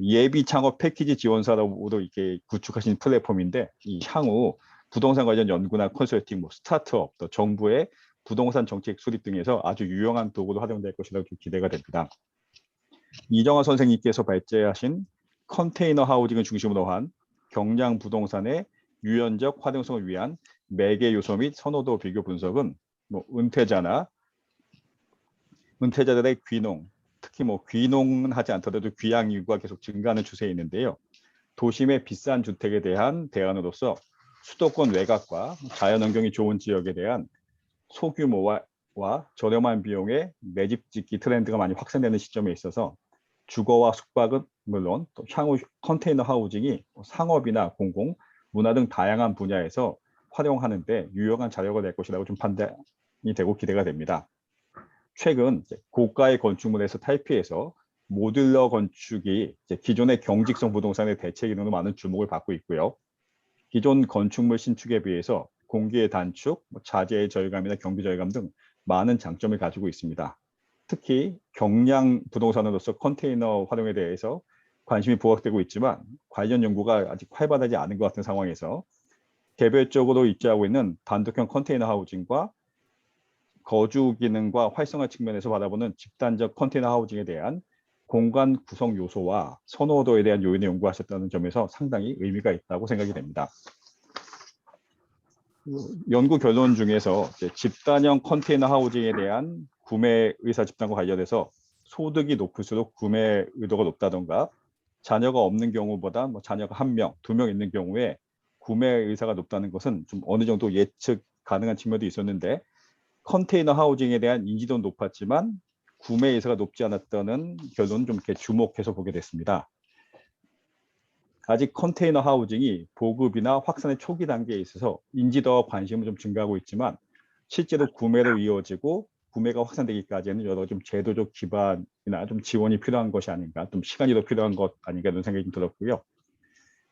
예비 창업 패키지 지원사로도 이렇게 구축하신 플랫폼인데, 이 향후 부동산 관련 연구나 컨설팅, 스타트업, 또 정부의 부동산 정책 수립 등에서 아주 유용한 도구로 활용될 것이라고 기대가 됩니다. 이정화 선생님께서 발제하신 컨테이너 하우징을 중심으로 한 경량 부동산의 유연적 활용성을 위한 매개 요소 및 선호도 비교 분석은 은퇴자들의 귀농, 특히 귀농은 하지 않더라도 귀향 인구가 계속 증가하는 추세에 있는데요. 도심의 비싼 주택에 대한 대안으로서 수도권 외곽과 자연환경이 좋은 지역에 대한 소규모와 저렴한 비용의 매집 짓기 트렌드가 많이 확산되는 시점에 있어서 주거와 숙박은 물론 또 향후 컨테이너 하우징이 상업이나 공공, 문화 등 다양한 분야에서 활용하는 데 유용한 자료가 될 것이라고 좀 판단이 되고 기대가 됩니다. 최근 고가의 건축물에서 탈피해서 모듈러 건축이 기존의 경직성 부동산의 대체 기능으로 많은 주목을 받고 있고요. 기존 건축물 신축에 비해서 공기의 단축, 자재의 절감이나 경비 절감 등 많은 장점을 가지고 있습니다. 특히 경량 부동산으로서 컨테이너 활용에 대해서 관심이 부각되고 있지만 관련 연구가 아직 활발하지 않은 것 같은 상황에서 개별적으로 입지하고 있는 단독형 컨테이너 하우징과 거주 기능과 활성화 측면에서 바라보는 집단적 컨테이너 하우징에 대한 공간 구성 요소와 선호도에 대한 요인을 연구하셨다는 점에서 상당히 의미가 있다고 생각이 됩니다. 연구 결론 중에서 집단형 컨테이너 하우징에 대한 구매 의사 집단과 관련해서 소득이 높을수록 구매 의도가 높다던가, 자녀가 없는 경우보다 뭐 자녀가 1명, 2명 있는 경우에 구매 의사가 높다는 것은 좀 어느 정도 예측 가능한 측면도 있었는데 컨테이너 하우징에 대한 인지도는 높았지만 구매 의사가 높지 않았다는 결론은 좀 이렇게 주목해서 보게 됐습니다. 아직 컨테이너 하우징이 보급이나 확산의 초기 단계에 있어서 인지도와 관심은 좀 증가하고 있지만 실제로 구매로 이어지고 구매가 확산되기까지는 여러 좀 제도적 기반이나 좀 지원이 필요한 것이 아닌가, 좀 시간이 더 필요한 것 아닌가 이런 생각이 좀 들었고요.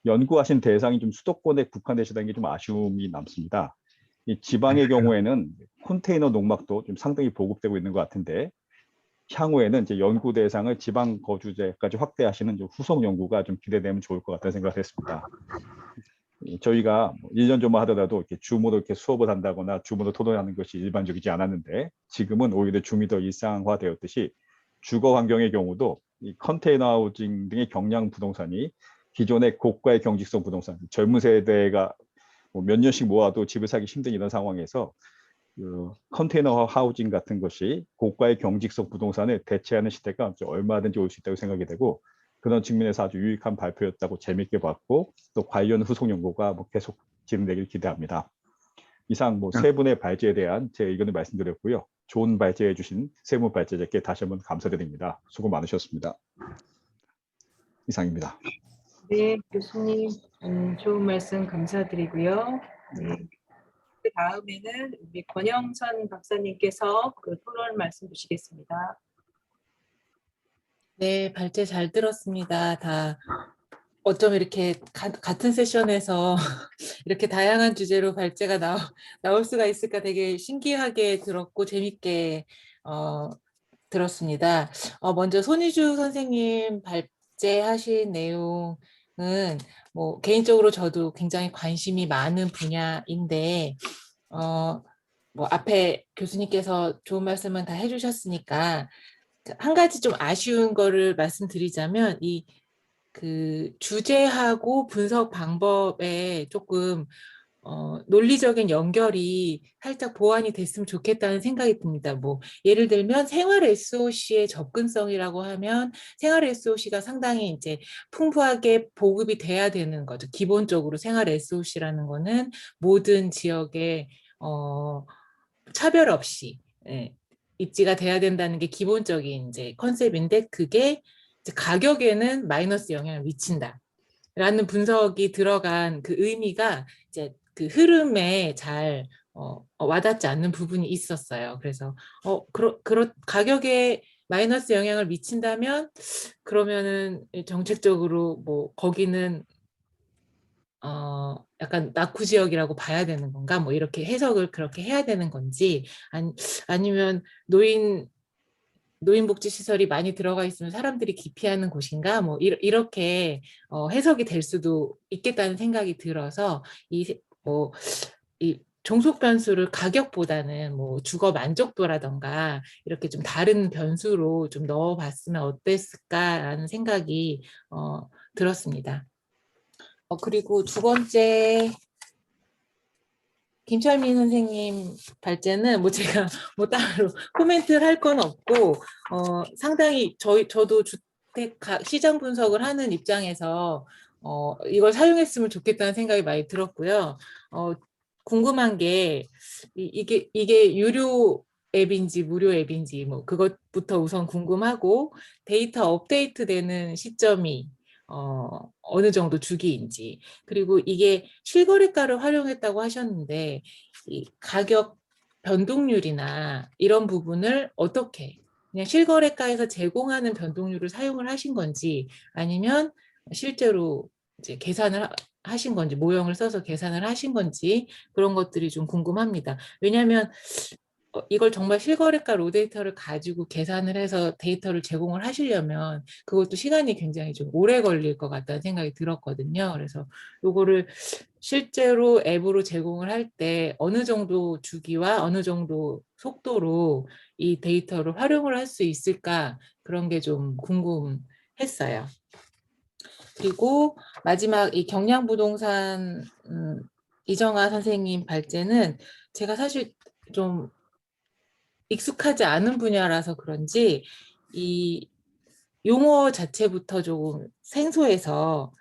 연구하신 대상이 좀 수도권에 국한되시다는 게 좀 아쉬움이 남습니다. 이 지방의 경우에는 컨테이너 농막도 좀 상당히 보급되고 있는 것 같은데 향후에는 이제 연구 대상을 지방 거주지까지 확대하시는 좀 후속 연구가 좀 기대되면 좋을 것 같다는 생각을 했습니다. 저희가 1년 전만 하더라도 이렇게 줌으로 이렇게 수업을 한다거나 줌으로 토론하는 것이 일반적이지 않았는데 지금은 오히려 줌이 더 일상화되었듯이 주거 환경의 경우도 이 컨테이너 하우징 등의 경량 부동산이 기존의 고가의 경직성 부동산, 젊은 세대가 뭐 몇 년씩 모아도 집을 사기 힘든 이런 상황에서 그 컨테이너 하우징 같은 것이 고가의 경직성 부동산을 대체하는 시대가 얼마든지 올 수 있다고 생각이 되고 그런 측면에서 아주 유익한 발표였다고 재밌게 봤고 또 관련 후속 연구가 뭐 계속 진행되길 기대합니다. 이상 뭐 세 분의 발제에 대한 제 의견을 말씀드렸고요. 좋은 발제해 주신 세 분 발제자께 다시 한번 감사드립니다. 수고 많으셨습니다. 이상입니다. 네, 교수님 좋은 말씀 감사드리고요. 네, 그 다음에는 우리 권영선 박사님께서 그 토론 말씀 주시겠습니다. 네, 발제 잘 들었습니다. 다 어쩜 이렇게 같은 세션에서 이렇게 다양한 주제로 발제가 나올 수가 있을까 되게 신기하게 들었고 재밌게 들었습니다. 먼저 손희주 선생님 발제하신 내용은 뭐 개인적으로 저도 굉장히 관심이 많은 분야인데 뭐 앞에 교수님께서 좋은 말씀은 다 해주셨으니까 한 가지 좀 아쉬운 거를 말씀드리자면 그 주제하고 분석 방법에 조금 논리적인 연결이 살짝 보완이 됐으면 좋겠다는 생각이 듭니다. 뭐 예를 들면 생활 SOC의 접근성이라고 하면 생활 SOC가 상당히 이제 풍부하게 보급이 돼야 되는 거죠. 기본적으로 생활 SOC라는 거는 모든 지역에 차별 없이 입지가 돼야 된다는 게 기본적인 이제 컨셉인데 그게 이제 가격에는 마이너스 영향을 미친다. 라는 분석이 들어간 그 의미가 이제 그 흐름에 잘 와닿지 않는 부분이 있었어요. 그래서 가격에 마이너스 영향을 미친다면 그러면은 정책적으로 뭐 거기는 약간 낙후 지역이라고 봐야 되는 건가? 뭐 이렇게 해석을 그렇게 해야 되는 건지 아니면 노인복지시설이 많이 들어가 있으면 사람들이 기피하는 곳인가? 뭐 이렇게 해석이 될 수도 있겠다는 생각이 들어서 이 종속 변수를 가격보다는 뭐 주거 만족도라던가 이렇게 좀 다른 변수로 좀 넣어봤으면 어땠을까라는 생각이 들었습니다. 그리고 두 번째 김철민 선생님 발제는 뭐 제가 뭐 따로 코멘트를 할 건 없고 상당히 저도 주택 시장 분석을 하는 입장에서 이걸 사용했으면 좋겠다는 생각이 많이 들었고요. 궁금한 게 이게 유료 앱인지 무료 앱인지 뭐 그것부터 우선 궁금하고 데이터 업데이트 되는 시점이 어느 정도 주기인지 그리고 이게 실거래가를 활용했다고 하셨는데 이 가격 변동률이나 이런 부분을 어떻게 그냥 실거래가에서 제공하는 변동률을 사용을 하신 건지 아니면 실제로 이제 계산을 하신 건지 모형을 써서 계산을 하신 건지 그런 것들이 좀 궁금합니다. 왜냐하면 이걸 정말 실거래가 로데이터를 가지고 계산을 해서 데이터를 제공을 하시려면 그것도 시간이 굉장히 좀 오래 걸릴 것 같다는 생각이 들었거든요. 그래서 이거를 실제로 앱으로 제공을 할 때 어느 정도 주기와 어느 정도 속도로 이 데이터를 활용을 할 수 있을까 그런 게 좀 궁금했어요. 그리고 마지막 이 경량부동산 이정아 선생님 발제는 제가 사실 좀 익숙하지 않은 분야라서 그런지 이 용어 자체부터 조금 생소해서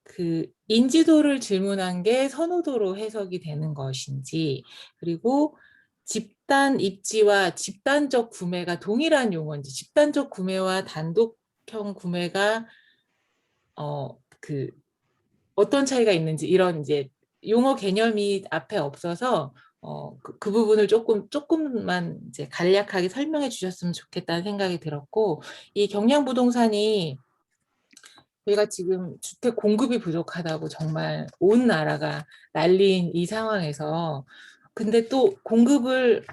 그 인지도를 질문한 게 선호도로 해석이 되는 것인지, 그리고 집단 입지와 집단적 구매가 동일한 용어인지, 집단적 구매와 단독형 구매가 그 어떤 차이가 있는지, 이런 이제 용어 개념이 앞에 없어서 그 부분을 조금만 이제 간략하게 설명해 주셨으면 좋겠다는 생각이 들었고, 이 경량부동산이 저희가 지금 주택 공급이 부족하다고 정말 온 나라가 난리인 이 상황에서, 근데 또 공급을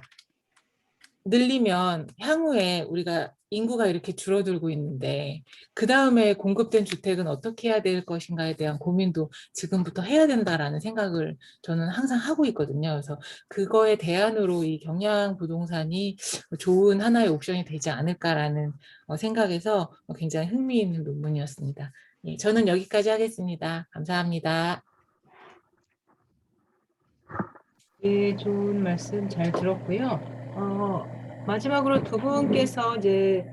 늘리면 향후에 우리가 인구가 이렇게 줄어들고 있는데 그 다음에 공급된 주택은 어떻게 해야 될 것인가에 대한 고민도 지금부터 해야 된다라는 생각을 저는 항상 하고 있거든요. 그래서 그거에 대안으로 이 경량 부동산이 좋은 하나의 옵션이 되지 않을까라는 생각에서 굉장히 흥미있는 논문이었습니다. 예, 저는 여기까지 하겠습니다. 감사합니다. 예, 좋은 말씀 잘 들었고요. 마지막으로 두 분께서 이제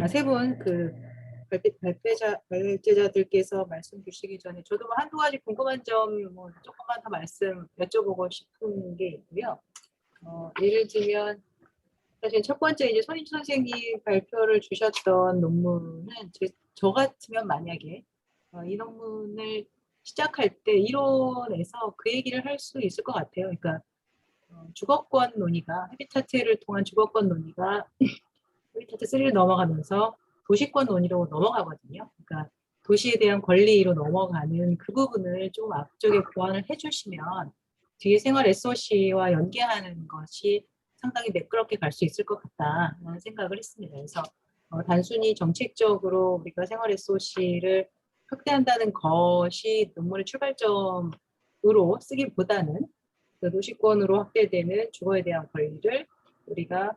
세 분 그 발제자들께서 말씀 주시기 전에 저도 뭐 한두 가지 궁금한 점 뭐 조금만 더 말씀 여쭤보고 싶은 게 있고요. 예를 들면 사실 첫 번째 이제 손인주 선생님 발표를 주셨던 논문은 저 같으면 만약에 이 논문을 시작할 때 이론에서 그 얘기를 할 수 있을 것 같아요. 그러니까 주거권 논의가 헤비타트를 통한 주거권 논의가 헤비타트 3를 넘어가면서 도시권 논의로 넘어가거든요. 그러니까 도시에 대한 권리로 넘어가는 그 부분을 조금 앞쪽에 보완을 해주시면 뒤에 생활 SOC와 연계하는 것이 상당히 매끄럽게 갈 수 있을 것 같다는 생각을 했습니다. 그래서 단순히 정책적으로 우리가 생활 SOC를 확대한다는 것이 논문의 출발점으로 쓰기보다는 그 도시권으로 확대되는 주거에 대한 권리를 우리가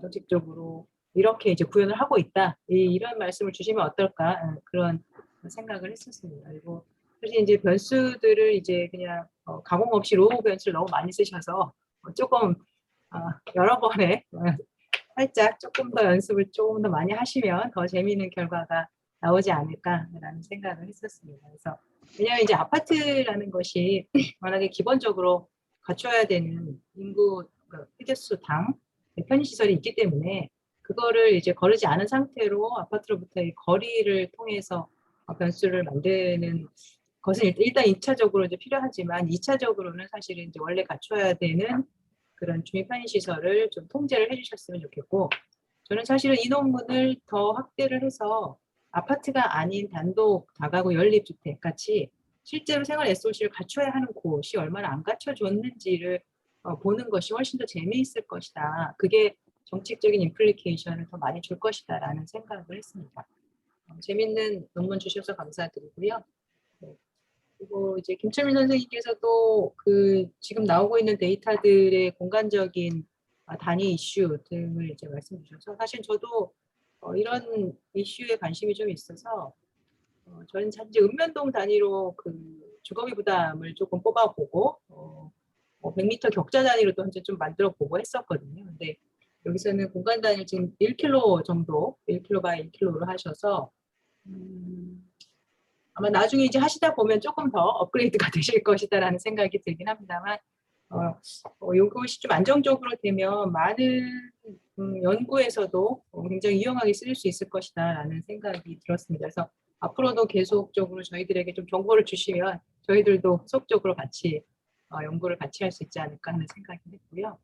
정책적으로 이렇게 이제 구현을 하고 있다. 이런 말씀을 주시면 어떨까 그런 생각을 했었습니다. 그리고 사실 이제 변수들을 이제 그냥 가공 없이 로우 변수를 너무 많이 쓰셔서 조금 여러 번에 살짝 조금 더 연습을 조금 더 많이 하시면 더 재미있는 결과가 나오지 않을까라는 생각을 했었습니다. 그래서 왜냐하면 이제 아파트라는 것이 워낙에 기본적으로 갖춰야 되는 인구 세대수당 편의시설이 있기 때문에 그거를 이제 거르지 않은 상태로 아파트로부터의 거리를 통해서 변수를 만드는 것은 일단 1차적으로 이제 필요하지만 2차적으로는 사실은 이제 원래 갖춰야 되는 그런 주민 편의시설을 좀 통제를 해주셨으면 좋겠고, 저는 사실은 이 논문을 더 확대를 해서 아파트가 아닌 단독 다가구 연립주택 같이 실제로 생활 SOC를 갖춰야 하는 곳이 얼마나 안 갖춰줬는지를 보는 것이 훨씬 더 재미있을 것이다. 그게 정책적인 임플리케이션을 더 많이 줄 것이다 라는 생각을 했습니다. 재밌는 논문 주셔서 감사드리고요. 네. 그리고 이제 김철민 선생님께서도 그 지금 나오고 있는 데이터들의 공간적인 단위 이슈 등을 이제 말씀 주셔서 사실 저도 이런 이슈에 관심이 좀 있어서 저는 이제 읍면동 단위로 그 주거비 부담을 조금 뽑아보고 100m 격자 단위로 또 현재 좀 만들어 보고 했었거든요. 근데 여기서는 공간 단위 지금 1km 정도, 1km 바이 1km로 하셔서 아마 나중에 이제 하시다 보면 조금 더 업그레이드가 되실 것이다라는 생각이 들긴 합니다만 이것이 좀 안정적으로 되면 많은 연구에서도 굉장히 유용하게 쓰일 수 있을 것이다라는 생각이 들었습니다. 그래서 앞으로도 계속적으로 저희들에게 좀 정보를 주시면 저희들도 속적으로 같이 연구를 같이 할 수 있지 않을까 하는 생각이 했고요.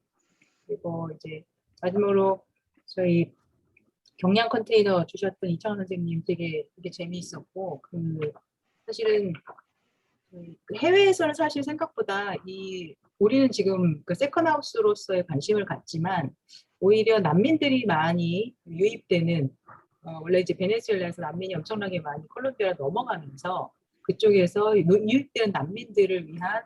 그리고 이제 마지막으로 저희 경량 컨테이너 주셨던 이창원 선생님 되게 재미있었고 사실은 해외에서는 사실 생각보다 우리는 지금 그 세컨하우스로서의 관심을 갖지만 오히려 난민들이 많이 유입되는 원래 이제 베네수엘라에서 난민이 엄청나게 많이 콜롬비아로 넘어가면서 그쪽에서 유입되는 난민들을 위한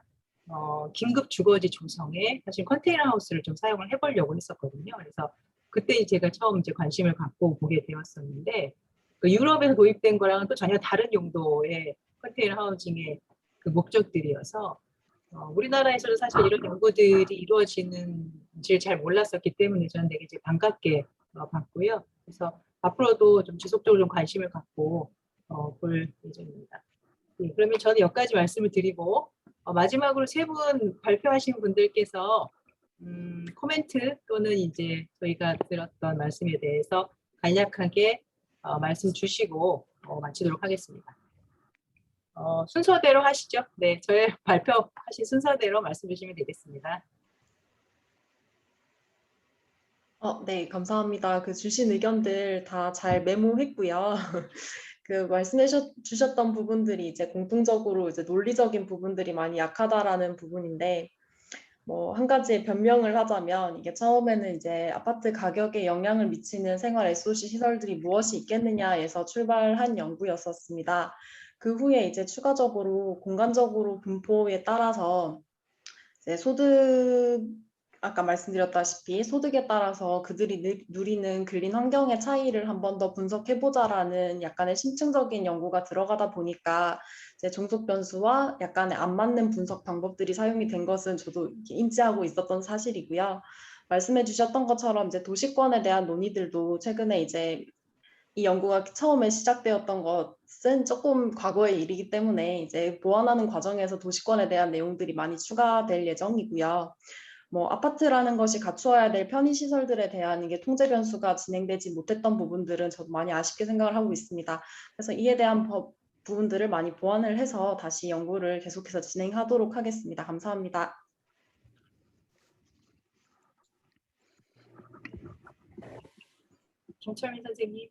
긴급 주거지 조성에 사실 컨테이너 하우스를 좀 사용을 해보려고 했었거든요. 그래서 그때 제가 처음 이제 관심을 갖고 보게 되었었는데 그 유럽에서 도입된 거랑은 또 전혀 다른 용도의 컨테이너 하우징의 그 목적들이어서 우리나라에서도 사실 이런 연구들이 이루어지는지를 잘 몰랐었기 때문에 저는 되게 이제 반갑게 봤고요. 그래서 앞으로도 좀 지속적으로 좀 관심을 갖고 볼 예정입니다. 네, 그러면 저는 여기까지 말씀을 드리고 마지막으로 세 분 발표하신 분들께서 코멘트 또는 이제 저희가 들었던 말씀에 대해서 간략하게 말씀 주시고 마치도록 하겠습니다. 순서대로 하시죠. 네, 저희 발표하신 순서대로 말씀 주시면 되겠습니다. 네, 감사합니다. 그 주신 의견들 다 잘 메모했고요. 그 말씀해 주셨던 부분들이 이제 공통적으로 이제 논리적인 부분들이 많이 약하다라는 부분인데, 뭐 한 가지 변명을 하자면 이게 처음에는 이제 아파트 가격에 영향을 미치는 생활 SOC 시설들이 무엇이 있겠느냐에서 출발한 연구였었습니다. 그 후에 이제 추가적으로 공간적으로 분포에 따라서 이제 아까 말씀드렸다시피 소득에 따라서 그들이 누리는 근린 환경의 차이를 한 번 더 분석해보자라는 약간의 심층적인 연구가 들어가다 보니까 이제 종속 변수와 약간의 안 맞는 분석 방법들이 사용이 된 것은 저도 인지하고 있었던 사실이고요. 말씀해 주셨던 것처럼 이제 도시권에 대한 논의들도 최근에 이제 이 연구가 처음에 시작되었던 것은 조금 과거의 일이기 때문에 이제 보완하는 과정에서 도시권에 대한 내용들이 많이 추가될 예정이고요. 뭐 아파트라는 것이 갖추어야 될 편의시설들에 대한 이게 통제 변수가 진행되지 못했던 부분들은 저도 많이 아쉽게 생각을 하고 있습니다. 그래서 이에 대한 부분들을 많이 보완을 해서 다시 연구를 계속해서 진행하도록 하겠습니다. 감사합니다. 김철민 선생님.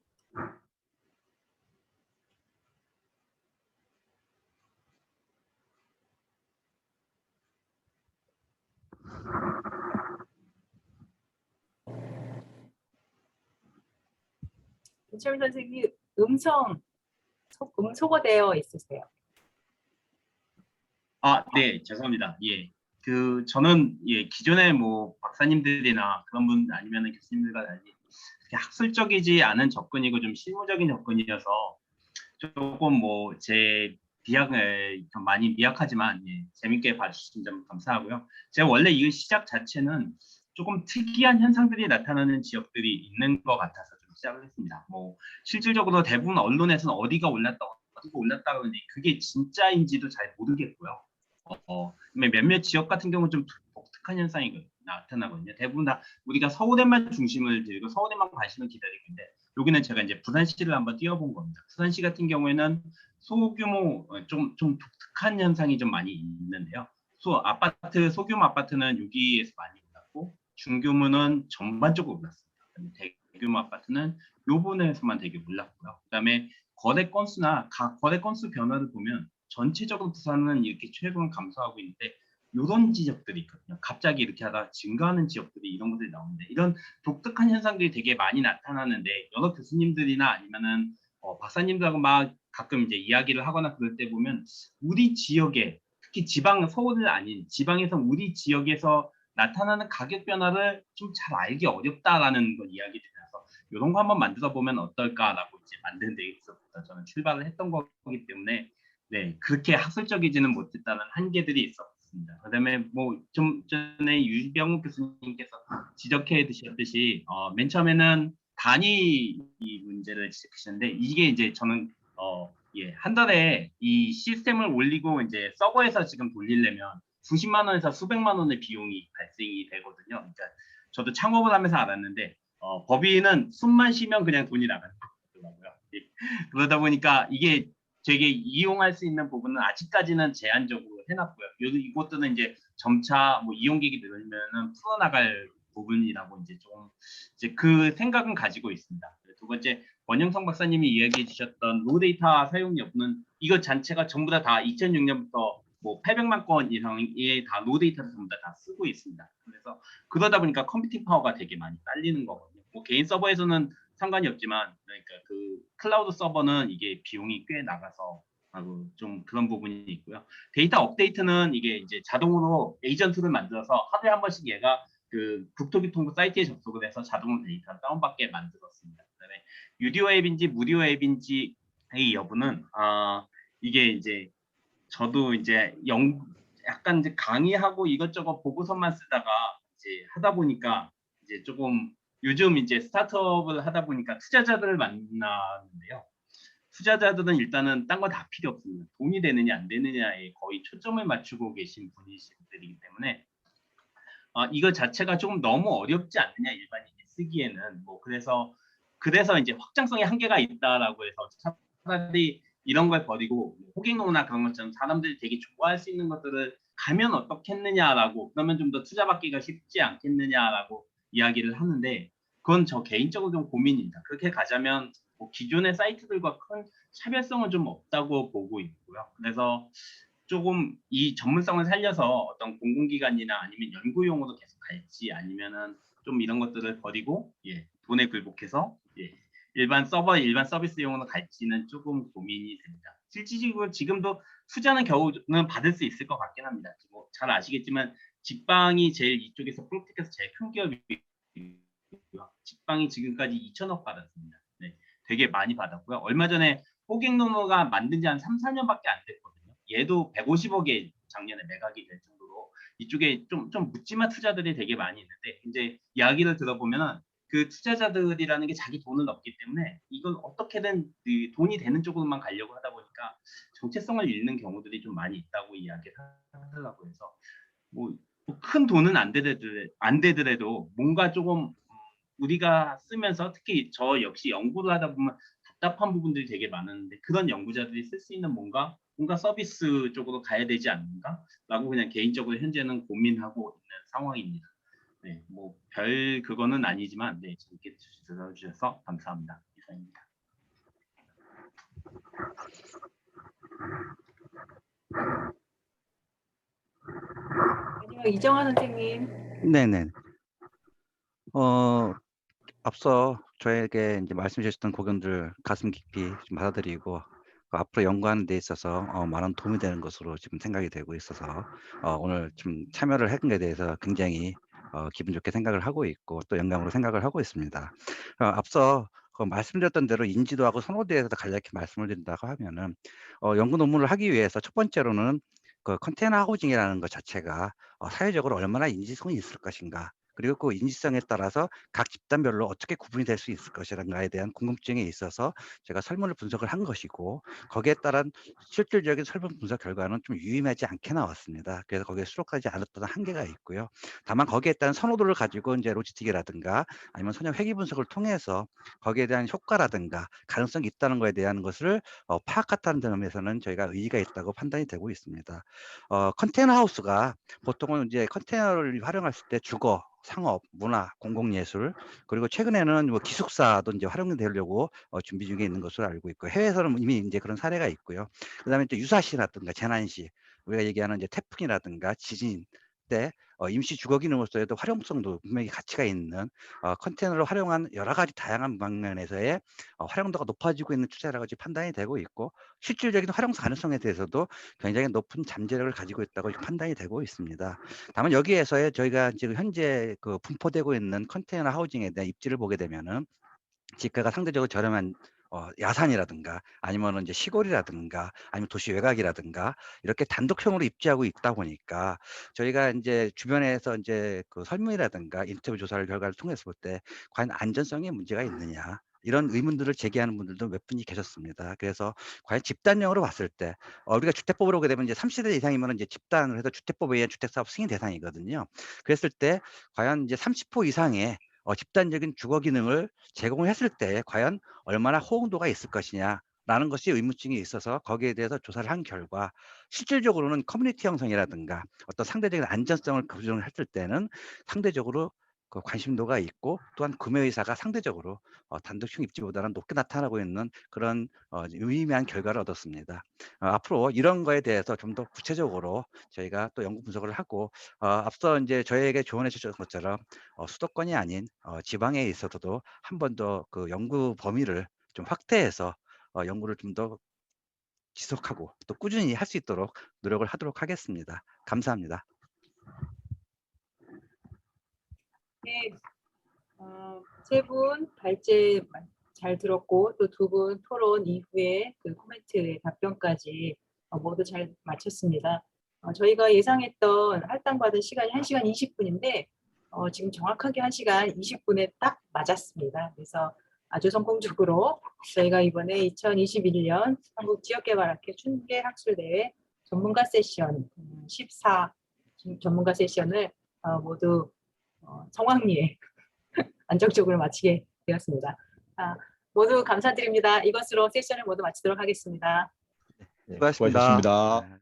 김철민 선생님 음소거되어 있으세요? 네, 죄송합니다. 예. 저는 기존의 뭐 박사님들이나 그런 분 아니면 교수님들과 달리 그렇게 학술적이지 않은 접근이고 좀 실무적인 접근이어서 조금 뭐 제 비약을 좀 많이 미약하지만 재밌게 봐주신 점 감사하고요. 제가 원래 이 시작 자체는 조금 특이한 현상들이 나타나는 지역들이 있는 것 같아서 좀 시작을 했습니다. 뭐 실질적으로 대부분 언론에서는 어디가 올랐다 그러는데 그게 진짜인지도 잘 모르겠고요. 몇몇 지역 같은 경우는 좀 독특한 현상이 나타나거든요. 대부분 다 우리가 서울에만 중심을 들고 서울에만 관심을 기다리고 있는데 여기는 제가 이제 부산시를 한번 띄워본 겁니다. 부산시 같은 경우에는 소규모 좀 독특한 현상이 좀 많이 있는데요. 소규모 아파트는 여기에서 많이 올랐고 중규모는 전반적으로 올랐습니다. 대규모 아파트는 요 부분에서만 되게 올랐고요. 그다음에 거래 건수 변화를 보면 전체적으로 부산은 이렇게 최근 감소하고 있는데 이런 지역들이 있거든요. 갑자기 이렇게 하다 증가하는 지역들이 이런 것들이 나오는데 이런 독특한 현상들이 되게 많이 나타나는데 여러 교수님들이나 아니면은 박사님들하고 막 가끔 이제 이야기를 하거나 그럴 때 보면 우리 지역에 특히 서울은 아닌 지방에서 우리 지역에서 나타나는 가격 변화를 좀 잘 알기 어렵다라는 걸 이야기 드려서 이런 거 한번 만들어 보면 어떨까라고 이제 만드는 데 있어서 저는 출발을 했던 거기 때문에 네, 그렇게 학술적이지는 못했다는 한계들이 있었습니다. 그다음에 뭐 좀 전에 유병욱 교수님께서 지적해 주셨듯이 맨 처음에는 단위 문제를 지적하셨는데 이게 이제 저는 한 달에 이 시스템을 올리고 이제 서버에서 지금 돌리려면 수십만 원에서 수백만 원의 비용이 발생이 되거든요. 그러니까 저도 창업을 하면서 알았는데 법인은 숨만 쉬면 그냥 돈이 나가는 거더라고요. 그러다 보니까 이게 되게 이용할 수 있는 부분은 아직까지는 제한적으로 해놨고요. 이것들은 이제 점차 뭐 이용객이 늘면은 풀어나갈 부분이라고 이제 그 생각은 가지고 있습니다. 두 번째 원영성 박사님이 이야기해 주셨던 로데이터 사용 여부는 이것 자체가 전부 다 2006년부터 뭐 800만 건 이상의 다 로데이터를 전부 다 쓰고 있습니다. 그래서 그러다 보니까 컴퓨팅 파워가 되게 많이 딸리는 거거든요. 뭐 개인 서버에서는 상관이 없지만 그러니까 그 클라우드 서버는 이게 비용이 꽤 나가서 좀 그런 부분이 있고요. 데이터 업데이트는 이게 이제 자동으로 에이전트를 만들어서 하루에 한 번씩 얘가 그 국토교통부 사이트에 접속을 해서 자동으로 데이터를 다운받게 만들었습니다. 그다음에 유료 앱인지 무료 앱인지의 여부는 이게 이제 저도 이제 약간 이제 강의하고 이것저것 보고서만 쓰다가 이제 하다 보니까 이제 조금 요즘 이제 스타트업을 하다 보니까 투자자들을 만나는데요. 투자자들은 일단은 딴 거 다 필요 없습니다. 돈이 되느냐 안 되느냐에 거의 초점을 맞추고 계신 분이시기 때문에 이거 자체가 조금 너무 어렵지 않느냐 일반인이 쓰기에는 뭐 그래서 이제 확장성의 한계가 있다라고 해서 차라리 이런 걸 버리고 호갱노나 그런 것처럼 사람들이 되게 좋아할 수 있는 것들을 가면 어떻겠느냐라고 그러면 좀 더 투자받기가 쉽지 않겠느냐라고 이야기를 하는데 그건 저 개인적으로 좀 고민입니다. 그렇게 가자면 뭐 기존의 사이트들과 큰 차별성은 좀 없다고 보고 있고요. 그래서 조금 이 전문성을 살려서 어떤 공공기관이나 아니면 연구용으로 계속 갈지 아니면은 좀 이런 것들을 버리고 돈에 굴복해서 일반 서비스용으로 갈지는 조금 고민이 됩니다. 실질적으로 지금도 투자는 겨우는 받을 수 있을 것 같긴 합니다. 뭐 잘 아시겠지만 직방이 제일 이쪽에서 프로텍에서 제일 큰 기업이고요. 직방이 지금까지 2천억 받았습니다. 네, 되게 많이 받았고요. 얼마 전에 호갱노노가 만든 지 한 3, 4년밖에 안 됐거든요. 얘도 150억에 작년에 매각이 될 정도로 이쪽에 좀 묻지마 투자들이 되게 많이 있는데 이제 이야기를 들어보면은 그 투자자들이라는 게 자기 돈을 넣기 때문에 이걸 어떻게든 그 돈이 되는 쪽으로만 가려고 하다 보니까 정체성을 잃는 경우들이 좀 많이 있다고 이야기를 하더라고요. 그래서 뭐 큰 돈은 안 되더라도 뭔가 조금 우리가 쓰면서 특히 저 역시 연구를 하다 보면 답답한 부분들이 되게 많은데 그런 연구자들이 쓸 수 있는 뭔가 서비스 쪽으로 가야 되지 않는가라고 그냥 개인적으로 현재는 고민하고 있는 상황입니다. 네, 뭐 별 그거는 아니지만 네, 재밌게 들어주셔서 감사합니다. 이상입니다. 마지막 이정환 선생님. 네네. 앞서 저에게 이제 말씀 주셨던 고견들 가슴 깊이 좀 받아들이고 앞으로 연구하는 데 있어서 많은 도움이 되는 것으로 지금 생각이 되고 있어서 오늘 좀 참여를 한 것에 대해서 굉장히 기분 좋게 생각을 하고 있고 또 영광으로 생각을 하고 있습니다. 앞서 말씀드렸던 대로 인지도하고 선호도에 대해서 간략히 말씀을 드린다고 하면은 연구 논문을 하기 위해서 첫 번째로는 그 컨테이너 하우징이라는 것 자체가 사회적으로 얼마나 인지성이 있을 것인가, 그리고 그 인지성에 따라서 각 집단별로 어떻게 구분이 될 수 있을 것인가에 대한 궁금증에 있어서 제가 설문을 분석을 한 것이고, 거기에 따른 실질적인 설문 분석 결과는 좀 유의미하지 않게 나왔습니다. 그래서 거기에 수록하지 않았던 한계가 있고요. 다만 거기에 따른 선호도를 가지고 이제 로지스틱이라든가 아니면 선형 회귀 분석을 통해서 거기에 대한 효과라든가 가능성이 있다는 것에 대한 것을 파악했다는 점에서는 저희가 의의가 있다고 판단이 되고 있습니다. 컨테이너 하우스가 보통은 이제 컨테이너를 활용했을 때 주거, 상업, 문화, 공공예술, 그리고 최근에는 뭐 기숙사도 이제 활용되려고 준비 중에 있는 것으로 알고 있고, 해외에서는 이미 이제 그런 사례가 있고요. 그다음에 또 유사시라든가 재난시, 우리가 얘기하는 이제 태풍이라든가 지진 때 임시 주거 기능으로서의 활용성도 분명히 가치가 있는 컨테이너를 활용한 여러 가지 다양한 방면에서의 활용도가 높아지고 있는 투자라고 판단이 되고 있고, 실질적인 활용 가능성에 대해서도 굉장히 높은 잠재력을 가지고 있다고 판단이 되고 있습니다. 다만 여기에서의 저희가 지금 현재 그 분포되고 있는 컨테이너 하우징에 대한 입지를 보게 되면은 지가가 상대적으로 저렴한 야산이라든가 아니면은 이제 시골이라든가 아니면 도시 외곽이라든가 이렇게 단독형으로 입지하고 있다 보니까 저희가 이제 주변에서 이제 그 설문이라든가 인터뷰 조사를 결과를 통해서 볼 때 과연 안전성에 문제가 있느냐, 이런 의문들을 제기하는 분들도 몇 분이 계셨습니다. 그래서 과연 집단형으로 봤을 때 우리가 주택법을 오게 되면 이제 30대 이상이면 이제 집단을 해서 주택법에 의한 주택사업 승인 대상이거든요. 그랬을 때 과연 이제 30호 이상의 집단적인 주거 기능을 제공을 했을 때 과연 얼마나 호응도가 있을 것이냐라는 것이 의문점이 있어서 거기에 대해서 조사를 한 결과 실질적으로는 커뮤니티 형성이라든가 어떤 상대적인 안전성을 보증을 했을 때는 상대적으로 그 관심도가 있고, 또한 구매 의사가 상대적으로 단독형 입지보다는 높게 나타나고 있는 그런 유의미한 결과를 얻었습니다. 앞으로 이런 거에 대해서 좀 더 구체적으로 저희가 또 연구 분석을 하고 앞서 이제 저희에게 조언해 주셨던 것처럼 수도권이 아닌 지방에 있어서도 한 번 더 그 연구 범위를 좀 확대해서 연구를 좀 더 지속하고 또 꾸준히 할 수 있도록 노력을 하도록 하겠습니다. 감사합니다. 네, 세 분 발제 잘 들었고 또 두 분 토론 이후에 그 코멘트 답변까지 모두 잘 마쳤습니다. 저희가 예상했던 할당받은 시간이 1시간 20분인데 지금 정확하게 1시간 20분에 딱 맞았습니다. 그래서 아주 성공적으로 저희가 이번에 2021년 한국지역개발학회 춘계학술대회 전문가 세션 14 전문가 세션을 모두 성황리에 안정적으로 마치게 되었습니다. 모두 감사드립니다. 이것으로 세션을 모두 마치도록 하겠습니다. 네, 수고하셨습니다. 수고하셨습니다. 네.